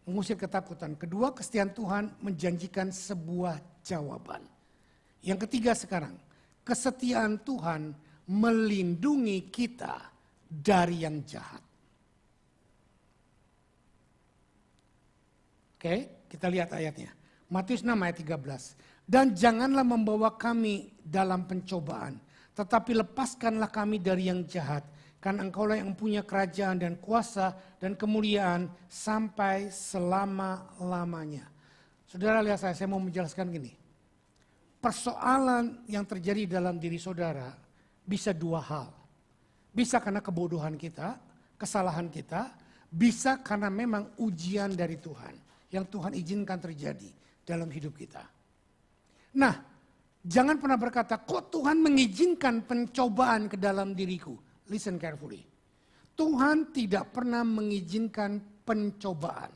mengusir ketakutan. Kedua, kesetiaan Tuhan menjanjikan sebuah jawaban. Yang ketiga sekarang, kesetiaan Tuhan melindungi kita dari yang jahat. Oke, kita lihat ayatnya. Matius 6 ayat 13. Dan janganlah membawa kami dalam pencobaan, tetapi lepaskanlah kami dari yang jahat. Karena engkaulah yang punya kerajaan dan kuasa dan kemuliaan sampai selama-lamanya. Saudara lihat saya mau menjelaskan gini. Persoalan yang terjadi dalam diri saudara bisa dua hal. Bisa karena kebodohan kita, kesalahan kita. Bisa karena memang ujian dari Tuhan. Yang Tuhan izinkan terjadi dalam hidup kita. Nah, jangan pernah berkata, kok Tuhan mengizinkan pencobaan ke dalam diriku? Listen carefully. Tuhan tidak pernah mengizinkan pencobaan.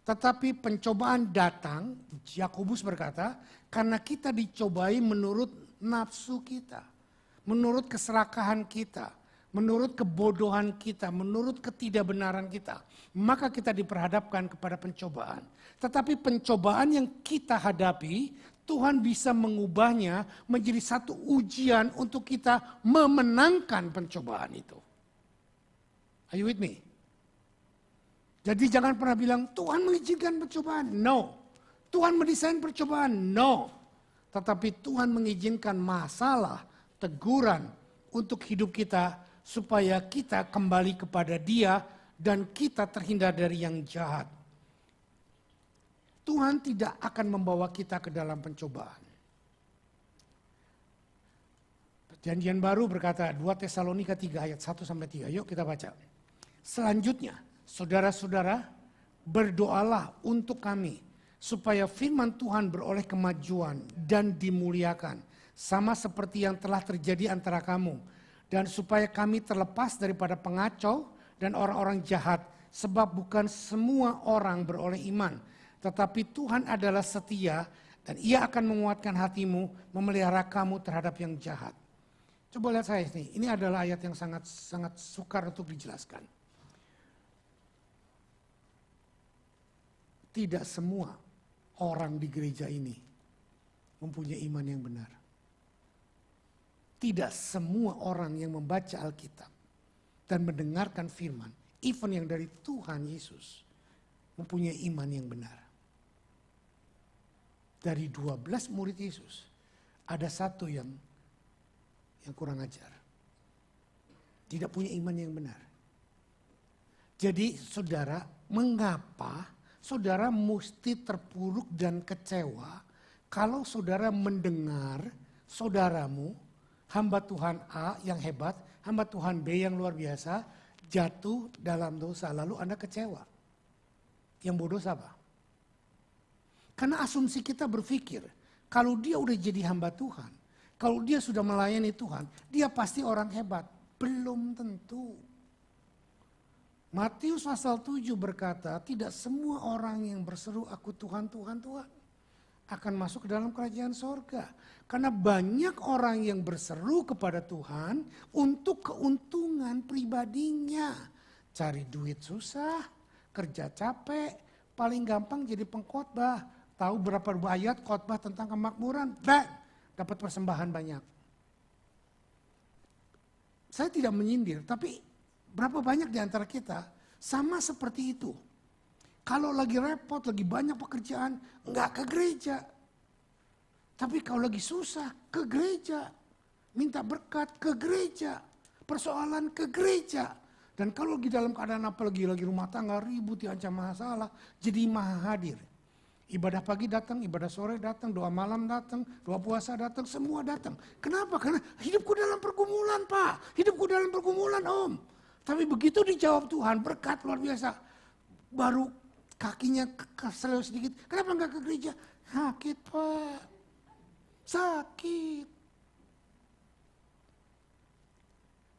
Tetapi pencobaan datang, Yakobus berkata, karena kita dicobai menurut nafsu kita. Menurut keserakahan kita. Menurut kebodohan kita. Menurut ketidakbenaran kita. Maka kita diperhadapkan kepada pencobaan. Tetapi pencobaan yang kita hadapi, Tuhan bisa mengubahnya menjadi satu ujian untuk kita memenangkan pencobaan itu. Are you with me? Jadi jangan pernah bilang Tuhan mengizinkan pencobaan. No. Tuhan mendesain percobaan. No. Tetapi Tuhan mengizinkan masalah, teguran untuk hidup kita supaya kita kembali kepada Dia dan kita terhindar dari yang jahat. Tuhan tidak akan membawa kita ke dalam pencobaan. Perjanjian baru berkata 2 Tesalonika 3 ayat 1-3. Yuk kita baca. Selanjutnya, saudara-saudara, berdoalah untuk kami supaya firman Tuhan beroleh kemajuan dan dimuliakan, sama seperti yang telah terjadi antara kamu, dan supaya kami terlepas daripada pengacau dan orang-orang jahat, sebab bukan semua orang beroleh iman. Tetapi Tuhan adalah setia dan Ia akan menguatkan hatimu, memelihara kamu terhadap yang jahat. Coba lihat saya ini. Ini adalah ayat yang sangat sukar untuk dijelaskan. Tidak semua orang di gereja ini mempunyai iman yang benar. Tidak semua orang yang membaca Alkitab dan mendengarkan firman, even yang dari Tuhan Yesus, mempunyai iman yang benar. Dari 12 murid Yesus, ada satu yang kurang ajar. Tidak punya iman yang benar. Jadi saudara, mengapa saudara mesti terpuruk dan kecewa kalau saudara mendengar saudaramu, hamba Tuhan A yang hebat, hamba Tuhan B yang luar biasa, jatuh dalam dosa, lalu Anda kecewa. Yang bodoh siapa? Karena asumsi kita berpikir, kalau dia udah jadi hamba Tuhan, kalau dia sudah melayani Tuhan, dia pasti orang hebat. Belum tentu. Matius pasal 7 berkata, tidak semua orang yang berseru aku Tuhan, Tuhan, Tuhan akan masuk ke dalam kerajaan sorga. Karena banyak orang yang berseru kepada Tuhan untuk keuntungan pribadinya. Cari duit susah, kerja capek, paling gampang jadi pengkhotbah. Tahu berapa ayat khotbah tentang kemakmuran, dapat persembahan banyak. Saya tidak menyindir, tapi berapa banyak di antara kita sama seperti itu. Kalau lagi repot, lagi banyak pekerjaan, enggak ke gereja. Tapi kalau lagi susah, ke gereja. Minta berkat, ke gereja. Persoalan, ke gereja. Dan kalau lagi dalam keadaan apalagi lagi rumah tangga, ribut, diancam masalah, jadi maha hadir. Ibadah pagi datang, ibadah sore datang, doa malam datang, doa puasa datang, semua datang. Kenapa? Karena hidupku dalam pergumulan, Pak. Hidupku dalam pergumulan, Om. Tapi begitu dijawab Tuhan, berkat luar biasa. Baru kakinya keselio sedikit. Kenapa enggak ke gereja? Sakit Pak. Sakit.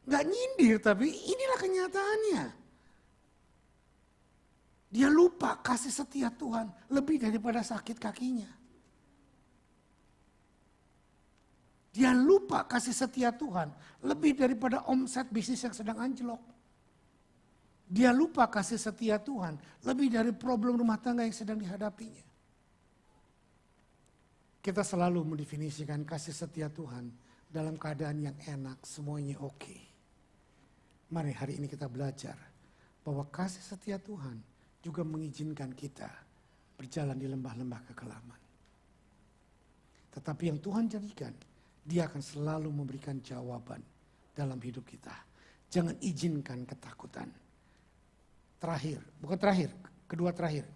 Enggak nyindir, tapi inilah kenyataannya. Dia lupa kasih setia Tuhan lebih daripada sakit kakinya. Dia lupa kasih setia Tuhan lebih daripada omset bisnis yang sedang anjlok. Dia lupa kasih setia Tuhan lebih dari problem rumah tangga yang sedang dihadapinya. Kita selalu mendefinisikan kasih setia Tuhan dalam keadaan yang enak, semuanya oke. Mari hari ini kita belajar bahwa kasih setia Tuhan juga mengizinkan kita berjalan di lembah-lembah kekelaman. Tetapi yang Tuhan janjikan, Dia akan selalu memberikan jawaban dalam hidup kita. Jangan izinkan ketakutan. Kedua terakhir.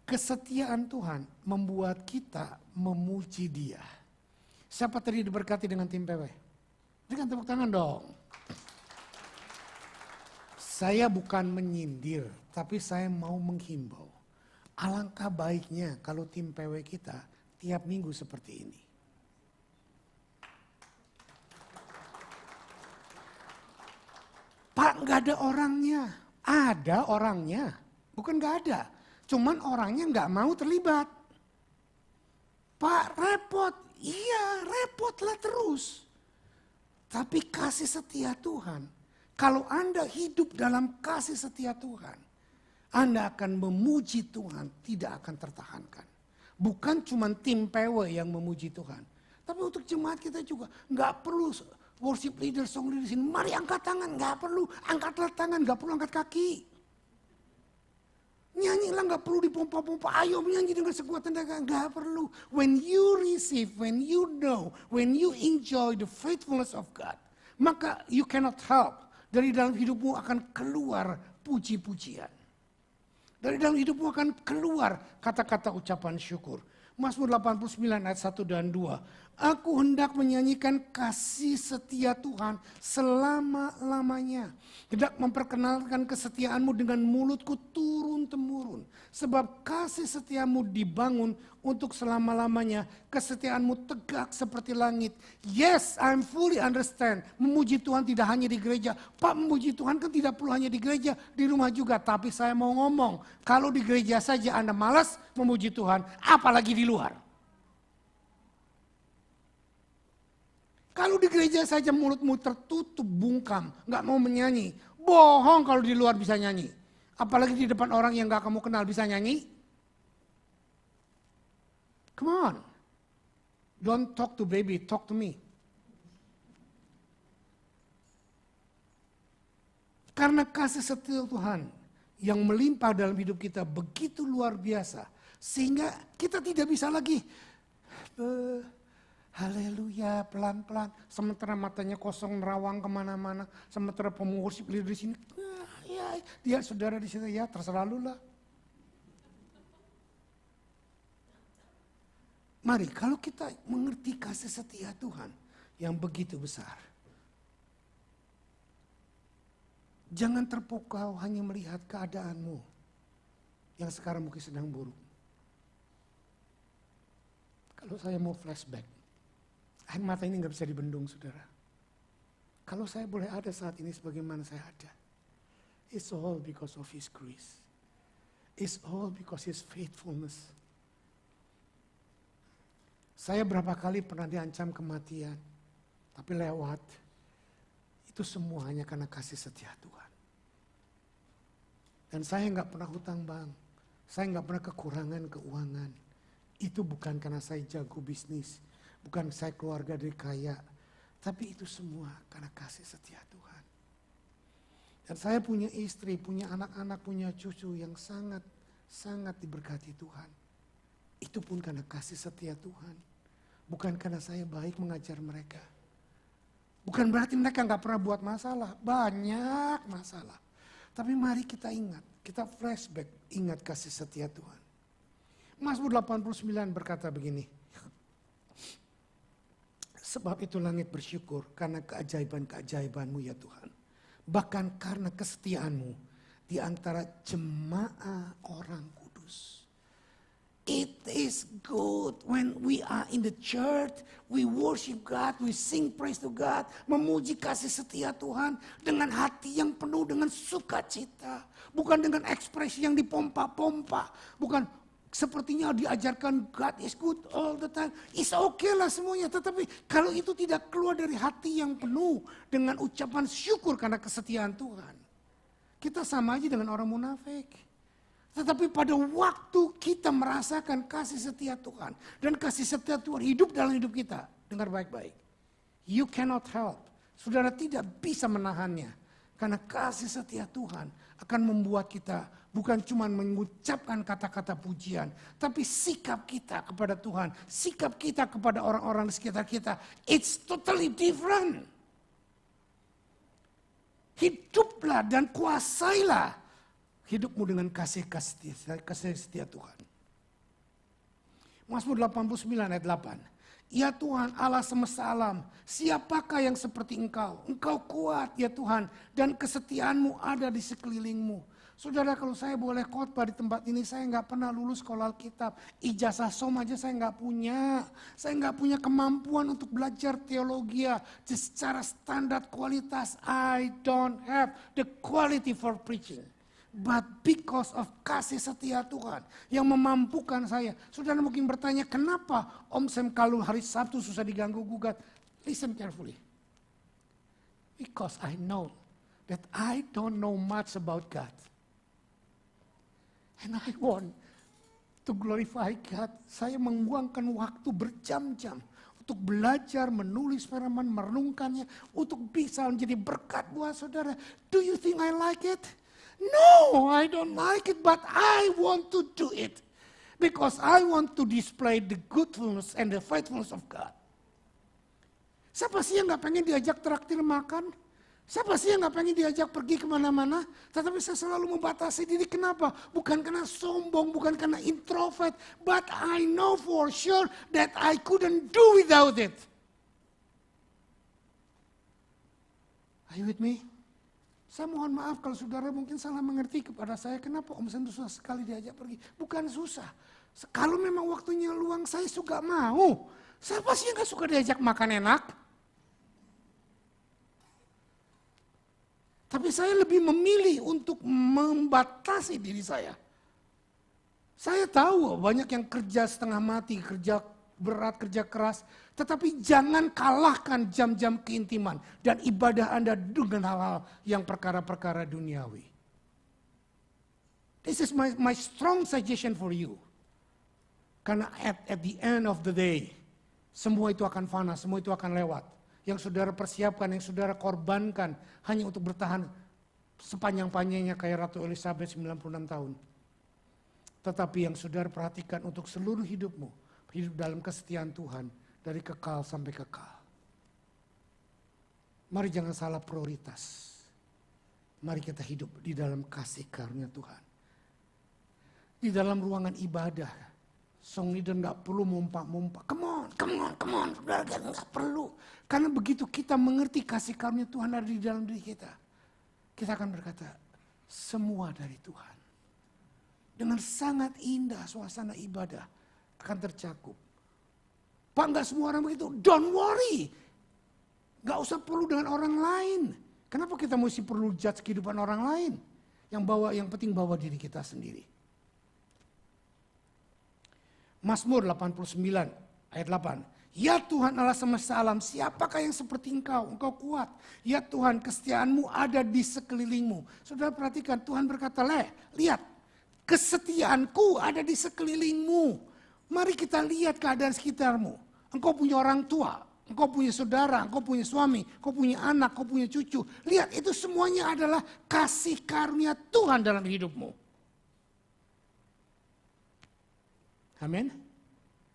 Kesetiaan Tuhan membuat kita memuji Dia. Siapa tadi diberkati dengan tim PW? Berikan tepuk tangan dong. Saya bukan menyindir, tapi saya mau menghimbau. Alangkah baiknya kalau tim PW kita tiap minggu seperti ini. Pak, nggak ada orangnya. Ada orangnya, bukan nggak ada. Cuman orangnya nggak mau terlibat. Pak, repot. Iya, repotlah terus. Tapi kasih setia Tuhan, kalau Anda hidup dalam kasih setia Tuhan, Anda akan memuji Tuhan, tidak akan tertahankan. Bukan cuma tim PW yang memuji Tuhan, tapi untuk jemaat kita juga nggak perlu worship leader, song leader sini. Mari angkat tangan, nggak perlu angkatlah tangan, nggak perlu angkat kaki. Nyanyilah, nggak perlu dipompa-pompa. Ayo menyanyi dengan sekuat tenaga, nggak perlu. When you receive, when you know, when you enjoy the faithfulness of God, maka you cannot help. Dari dalam hidupmu akan keluar puji-pujian. Dari dalam hidupmu akan keluar kata-kata ucapan syukur. Mazmur 89 ayat 1 dan 2. Aku hendak menyanyikan kasih setia Tuhan selama-lamanya. Hendak memperkenalkan kesetiaanmu dengan mulutku turun-temurun. Sebab kasih setiamu dibangun untuk selama-lamanya. Kesetiaanmu tegak seperti langit. Yes, I'm fully understand. Memuji Tuhan tidak hanya di gereja. Pak, memuji Tuhan kan tidak perlu hanya di gereja, di rumah juga. Tapi saya mau ngomong, kalau di gereja saja Anda malas memuji Tuhan, apalagi di luar. Kalau di gereja saja mulutmu tertutup bungkam, nggak mau menyanyi. Bohong kalau di luar bisa nyanyi. Apalagi di depan orang yang nggak kamu kenal bisa nyanyi. Come on. Don't talk to baby, talk to me. Karena kasih setia Tuhan yang melimpah dalam hidup kita begitu luar biasa. Sehingga kita tidak bisa lagi haleluya, pelan-pelan. Sementara matanya kosong, nerawang kemana-mana. Sementara pengurus leader di sini. Ya, dia saudara di situ, ya terserah lu lah. Mari, kalau kita mengerti kasih setia Tuhan yang begitu besar. Jangan terpukau hanya melihat keadaanmu yang sekarang mungkin sedang buruk. Kalau saya mau flashback, air mata ini nggak bisa dibendung, saudara. Kalau saya boleh ada saat ini sebagaimana saya ada, it's all because of His grace. It's all because His faithfulness. Saya berapa kali pernah diancam kematian, tapi lewat. Itu semua hanya karena kasih setia Tuhan. Dan saya nggak pernah hutang bank, saya nggak pernah kekurangan keuangan. Itu bukan karena saya jago bisnis, bukan saya keluarga dari kaya, tapi itu semua karena kasih setia Tuhan. Dan saya punya istri, punya anak-anak, punya cucu yang sangat diberkati Tuhan. Itu pun karena kasih setia Tuhan. Bukan karena saya baik mengajar mereka. Bukan berarti mereka nggak pernah buat masalah, banyak masalah. Tapi mari kita ingat, kita flashback, ingat kasih setia Tuhan. Mazmur 89 berkata begini, Sebab itu langit bersyukur karena keajaiban-keajaiban-Mu ya Tuhan. Bahkan karena kesetiaan-Mu di antara jemaah orang kudus. It is good when we are in the church, we worship God, we sing praise to God, memuji kasih setia Tuhan dengan hati yang penuh dengan sukacita. Bukan dengan ekspresi yang dipompa-pompa, bukan sepertinya diajarkan God is good all the time. It's okay lah semuanya, tetapi kalau itu tidak keluar dari hati yang penuh dengan ucapan syukur karena kesetiaan Tuhan, kita sama aja dengan orang munafik. Tetapi pada waktu kita merasakan kasih setia Tuhan dan kasih setia Tuhan hidup dalam hidup kita, dengar baik-baik. You cannot help. Saudara tidak bisa menahannya. Karena kasih setia Tuhan akan membuat kita bukan cuma mengucapkan kata-kata pujian, tapi sikap kita kepada Tuhan, sikap kita kepada orang-orang di sekitar kita, it's totally different. Hiduplah dan kuasailah hidupmu dengan kasih setia Tuhan. Mazmur 89 ayat 8. Ya Tuhan Allah semesta alam, siapakah yang seperti Engkau? Engkau kuat ya Tuhan dan kesetiaan-Mu ada di sekelilingmu. Saudara, kalau saya boleh khotbah di tempat ini, saya nggak pernah lulus sekolah Alkitab. Ijazah som aja saya nggak punya. Saya nggak punya kemampuan untuk belajar teologi secara standar kualitas. I don't have the quality for preaching. But because of kasih setia Tuhan yang memampukan saya. Saudara mungkin bertanya, kenapa Om Sam kalau hari Sabtu susah diganggu gugat? Listen carefully. Because I know that I don't know much about God. And I want to glorify God. Saya membuangkan waktu berjam-jam untuk belajar, menulis firman, merenungkannya, untuk bisa menjadi berkat buat saudara. Do you think I like it? No, I don't like it, but I want to do it. Because I want to display the goodness and the faithfulness of God. Siapa sih yang gak pengen diajak traktir makan? Siapa sih yang gak pengen diajak pergi kemana-mana? Tetapi saya selalu membatasi diri, kenapa? Bukan karena sombong, bukan karena introvert. But I know for sure that I couldn't do without it. Are you with me? Saya mohon maaf kalau saudara mungkin salah mengerti kepada saya, kenapa Om Sam susah sekali diajak pergi. Bukan susah. Kalau memang waktunya luang, saya suka mau. Siapa sih yang gak suka diajak makan enak? Tapi saya lebih memilih untuk membatasi diri saya. Saya tahu banyak yang kerja setengah mati, kerja berat, kerja keras. Tetapi jangan kalahkan jam-jam keintiman dan ibadah Anda dengan hal-hal yang perkara-perkara duniawi. This is my strong suggestion for you. Karena at the end of the day, semua itu akan fana, semua itu akan lewat. Yang saudara persiapkan, yang saudara korbankan hanya untuk bertahan sepanjang-panjangnya kayak Ratu Elizabeth 96 tahun. Tetapi yang saudara perhatikan untuk seluruh hidupmu, hidup dalam kesetiaan Tuhan dari kekal sampai kekal. Mari jangan salah prioritas. Mari kita hidup di dalam kasih karunia Tuhan. Di dalam ruangan ibadah, song leader gak perlu mompa-mompa. Come on, saudara gak perlu. Karena begitu kita mengerti kasih karunia Tuhan ada di dalam diri kita, kita akan berkata, semua dari Tuhan. Dengan sangat indah suasana ibadah akan tercakup. Pak, gak semua orang begitu. Don't worry. Gak usah perlu dengan orang lain. Kenapa kita mesti perlu judge kehidupan orang lain? Yang penting bawa diri kita sendiri. Mazmur 89 ayat 8. Ya Tuhan Allah semesta alam, siapakah yang seperti Engkau? Engkau kuat. Ya Tuhan, kesetiaan-Mu ada di sekelilingmu. Saudara perhatikan, Tuhan berkata, lihat, kesetiaanku ada di sekelilingmu. Mari kita lihat keadaan sekitarmu. Engkau punya orang tua, engkau punya saudara, engkau punya suami, engkau punya anak, engkau punya cucu. Lihat, itu semuanya adalah kasih karunia Tuhan dalam hidupmu. Amin.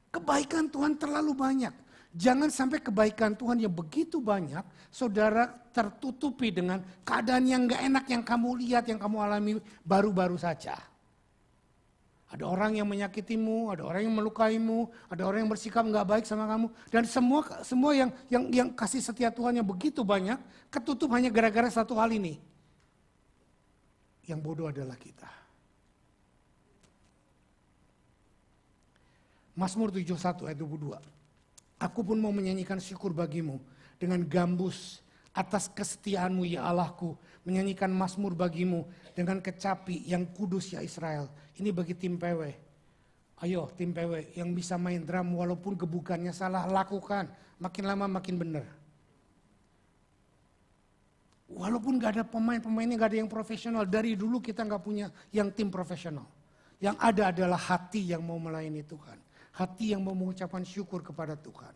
Kebaikan Tuhan terlalu banyak. Jangan sampai kebaikan Tuhan yang begitu banyak, saudara tertutupi dengan keadaan yang gak enak yang kamu lihat, yang kamu alami baru-baru saja. Ada orang yang menyakitimu, ada orang yang melukaimu, ada orang yang bersikap nggak baik sama kamu. Dan semua yang kasih setia Tuhan yang begitu banyak, ketutup hanya gara-gara satu hal ini. Yang bodoh adalah kita. Mazmur 71 ayat 22. Aku pun mau menyanyikan syukur bagimu dengan gambus atas kesetiaanmu ya Allahku. Menyanyikan mazmur bagimu dengan kecapi yang kudus ya Israel. Ini bagi tim PW. Ayo tim PW yang bisa main drum walaupun gebukannya salah, lakukan. Makin lama makin benar. Walaupun gak ada pemainnya gak ada yang profesional. Dari dulu kita gak punya yang tim profesional. Yang ada adalah hati yang mau melayani Tuhan. Hati yang mau mengucapkan syukur kepada Tuhan.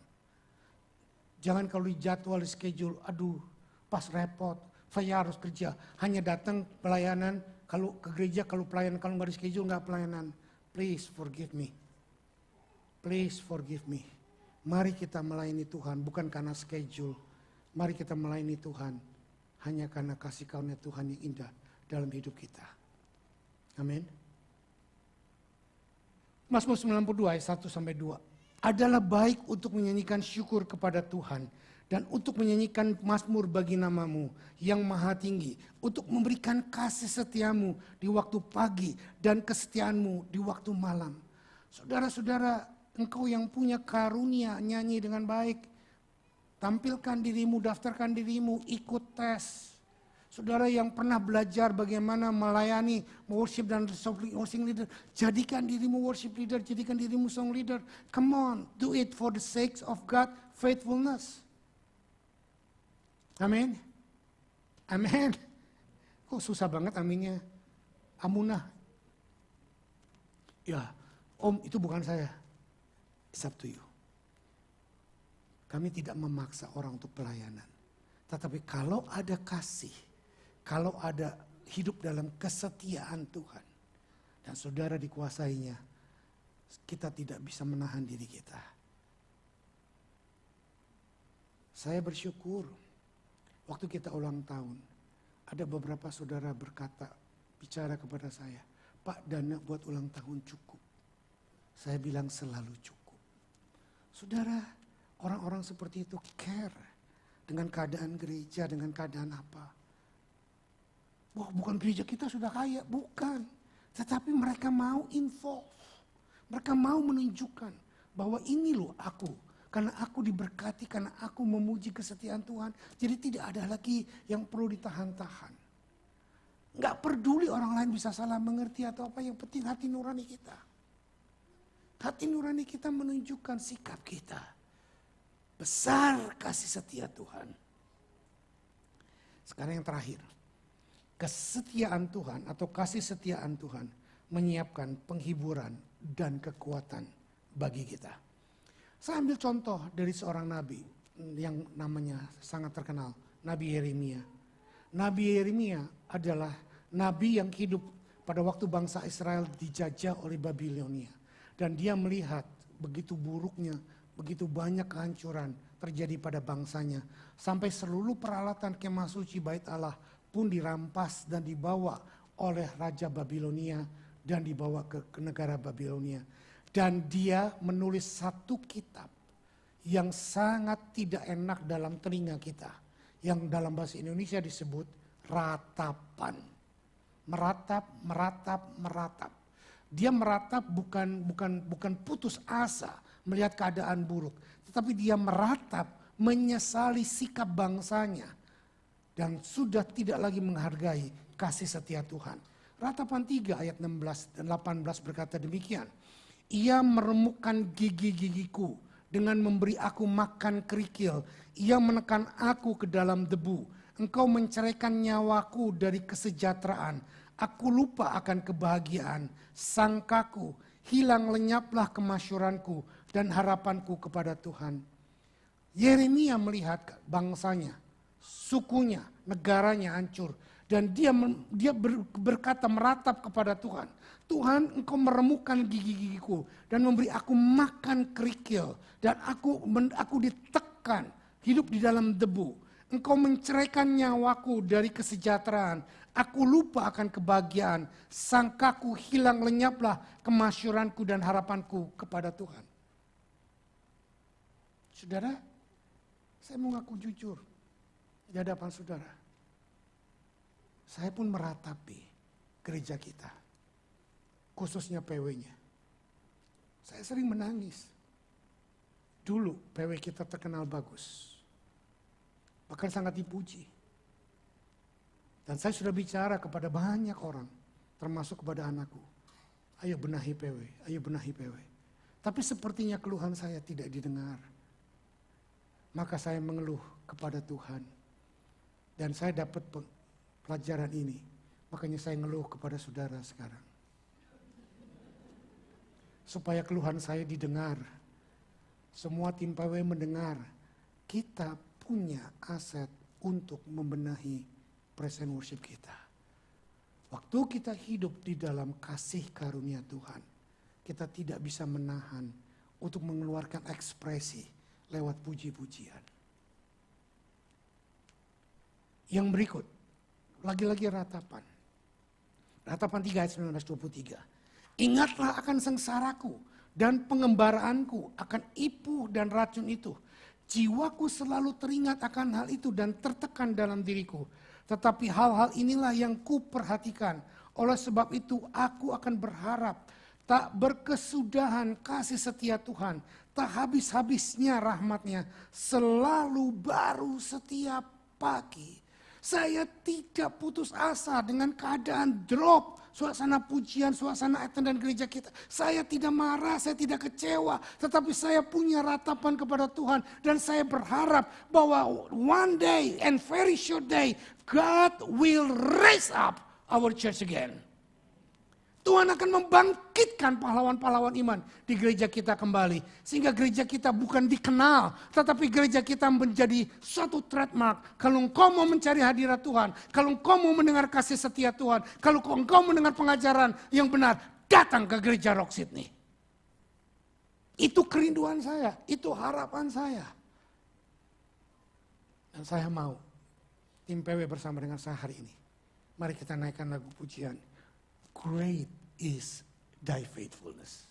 Jangan kalau di jadwal, di schedule, aduh pas repot. Saya harus kerja, hanya datang pelayanan, kalau ke gereja, kalau pelayanan, kalau nggak di schedule nggak pelayanan. Please forgive me. Please forgive me. Mari kita melayani Tuhan, bukan karena schedule. Mari kita melayani Tuhan, hanya karena kasih karunia Tuhan yang indah dalam hidup kita. Amin. Mazmur 92 ayat 1-2. Adalah baik untuk menyanyikan syukur kepada Tuhan. Dan untuk menyanyikan mazmur bagi namamu yang maha tinggi. Untuk memberikan kasih setiamu di waktu pagi dan kesetiaanmu di waktu malam. Saudara-saudara, engkau yang punya karunia nyanyi dengan baik. Tampilkan dirimu, daftarkan dirimu, ikut tes. Saudara yang pernah belajar bagaimana melayani worship dan worship leader. Jadikan dirimu worship leader, jadikan dirimu song leader. Come on, do it for the sake of God, faithfulness. Amin. Amin. Kok susah banget aminnya. Amunah. Ya, Om itu bukan saya. It's up to you. Kami tidak memaksa orang untuk pelayanan. Tetapi kalau ada kasih, kalau ada hidup dalam kesetiaan Tuhan. Dan saudara dikuasainya, kita tidak bisa menahan diri kita. Saya bersyukur. Waktu kita ulang tahun, ada beberapa saudara berkata, bicara kepada saya, Pak dana buat ulang tahun cukup. Saya bilang selalu cukup. Saudara, orang-orang seperti itu care dengan keadaan gereja, dengan keadaan apa. Wah bukan gereja kita sudah kaya, bukan. Tetapi mereka mau involve. Mereka mau menunjukkan bahwa ini loh aku. Karena aku diberkati, karena aku memuji kesetiaan Tuhan. Jadi tidak ada lagi yang perlu ditahan-tahan. Gak peduli orang lain bisa salah mengerti atau apa. Yang penting hati nurani kita. Hati nurani kita menunjukkan sikap kita. Besar kasih setia Tuhan. Sekarang yang terakhir. Kesetiaan Tuhan atau kasih setiaan Tuhan menyiapkan penghiburan dan kekuatan bagi kita. Saya ambil contoh dari seorang nabi yang namanya sangat terkenal, Nabi Yeremia. Nabi Yeremia adalah nabi yang hidup pada waktu bangsa Israel dijajah oleh Babilonia. Dan dia melihat begitu buruknya, begitu banyak kehancuran terjadi pada bangsanya. Sampai seluruh peralatan kemah suci bait Allah pun dirampas dan dibawa oleh Raja Babilonia dan dibawa ke negara Babilonia. Dan dia menulis satu kitab yang sangat tidak enak dalam telinga kita. Yang dalam bahasa Indonesia disebut ratapan. Meratap, meratap, meratap. Dia meratap bukan putus asa melihat keadaan buruk. Tetapi dia meratap menyesali sikap bangsanya. Dan sudah tidak lagi menghargai kasih setia Tuhan. Ratapan 3 ayat 16 dan 18 berkata demikian. Ia meremukkan gigi-gigiku dengan memberi aku makan kerikil. Ia menekan aku ke dalam debu. Engkau menceraikan nyawaku dari kesejahteraan. Aku lupa akan kebahagiaan. Sangkaku, hilang lenyaplah kemasyuranku dan harapanku kepada Tuhan. Yeremia melihat bangsanya, sukunya, negaranya hancur. Dan dia berkata meratap kepada Tuhan. Tuhan, engkau meremukkan gigi-gigiku dan memberi aku makan kerikil. Dan aku ditekan hidup di dalam debu. Engkau menceraikan nyawaku dari kesejahteraan. Aku lupa akan kebahagiaan. Sangkaku hilang lenyaplah kemasyuranku dan harapanku kepada Tuhan. Saudara, saya mau ngaku jujur di hadapan saudara. Saya pun meratapi gereja kita, khususnya PW-nya. Saya sering menangis. Dulu PW kita terkenal bagus, bahkan sangat dipuji. Dan saya sudah bicara kepada banyak orang, termasuk kepada anakku. Ayo benahi PW, ayo benahi PW. Tapi sepertinya keluhan saya tidak didengar. Maka saya mengeluh kepada Tuhan. Dan saya dapat pelajaran ini. Makanya saya ngeluh kepada saudara sekarang. Supaya keluhan saya didengar. Semua tim PW mendengar. Kita punya aset untuk membenahi present worship kita. Waktu kita hidup di dalam kasih karunia Tuhan. Kita tidak bisa menahan untuk mengeluarkan ekspresi lewat puji-pujian. Yang berikut, lagi-lagi ratapan. Ratapan 3 ayat 19-23. Ingatlah akan sengsaraku dan pengembaraanku, akan ipuh dan racun itu. Jiwaku selalu teringat akan hal itu dan tertekan dalam diriku. Tetapi hal-hal inilah yang kuperhatikan. Oleh sebab itu aku akan berharap. Tak berkesudahan kasih setia Tuhan. Tak habis-habisnya rahmatnya. Selalu baru setiap pagi. Saya tidak putus asa dengan keadaan drop. Suasana pujian, suasana attendance gereja kita. Saya tidak marah, saya tidak kecewa. Tetapi saya punya ratapan kepada Tuhan. Dan saya berharap bahwa one day and very short day. God will raise up our church again. Tuhan akan membangkitkan pahlawan-pahlawan iman di gereja kita kembali. Sehingga gereja kita bukan dikenal, tetapi gereja kita menjadi suatu trademark. Kalau engkau mau mencari hadirat Tuhan, kalau engkau mau mendengar kasih setia Tuhan, kalau engkau mendengar pengajaran yang benar, datang ke gereja Rock Sydney. Itu kerinduan saya, itu harapan saya. Dan saya mau, tim PW bersama dengan saya hari ini. Mari kita naikkan lagu pujian. Great is thy faithfulness.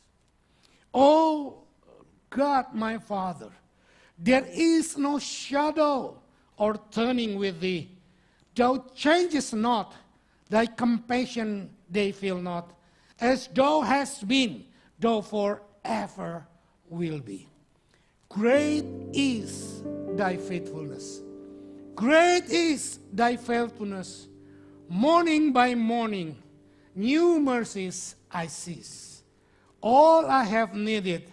Oh God, my Father, there is no shadow or turning with thee. Thou changest not, thy compassion they feel not. As thou hast been, thou forever will be. Great is thy faithfulness. Great is thy faithfulness. Morning by morning, new mercies I see. All I have needed,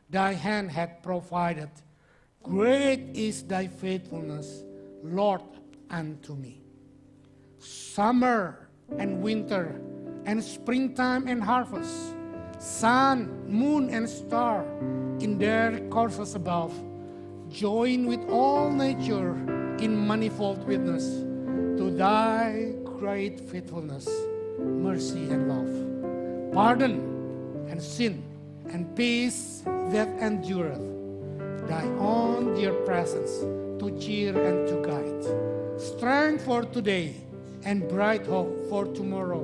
thy hand hath provided. Great is thy faithfulness, Lord, unto me. Summer and winter, and springtime and harvest, sun, moon, and star, in their courses above, join with all nature in manifold witness to thy great faithfulness, mercy and love, pardon and sin and peace that endureth, thy own dear presence to cheer and to guide, strength for today and bright hope for tomorrow,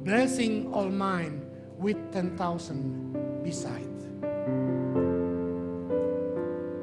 blessing all mine with 10,000 beside.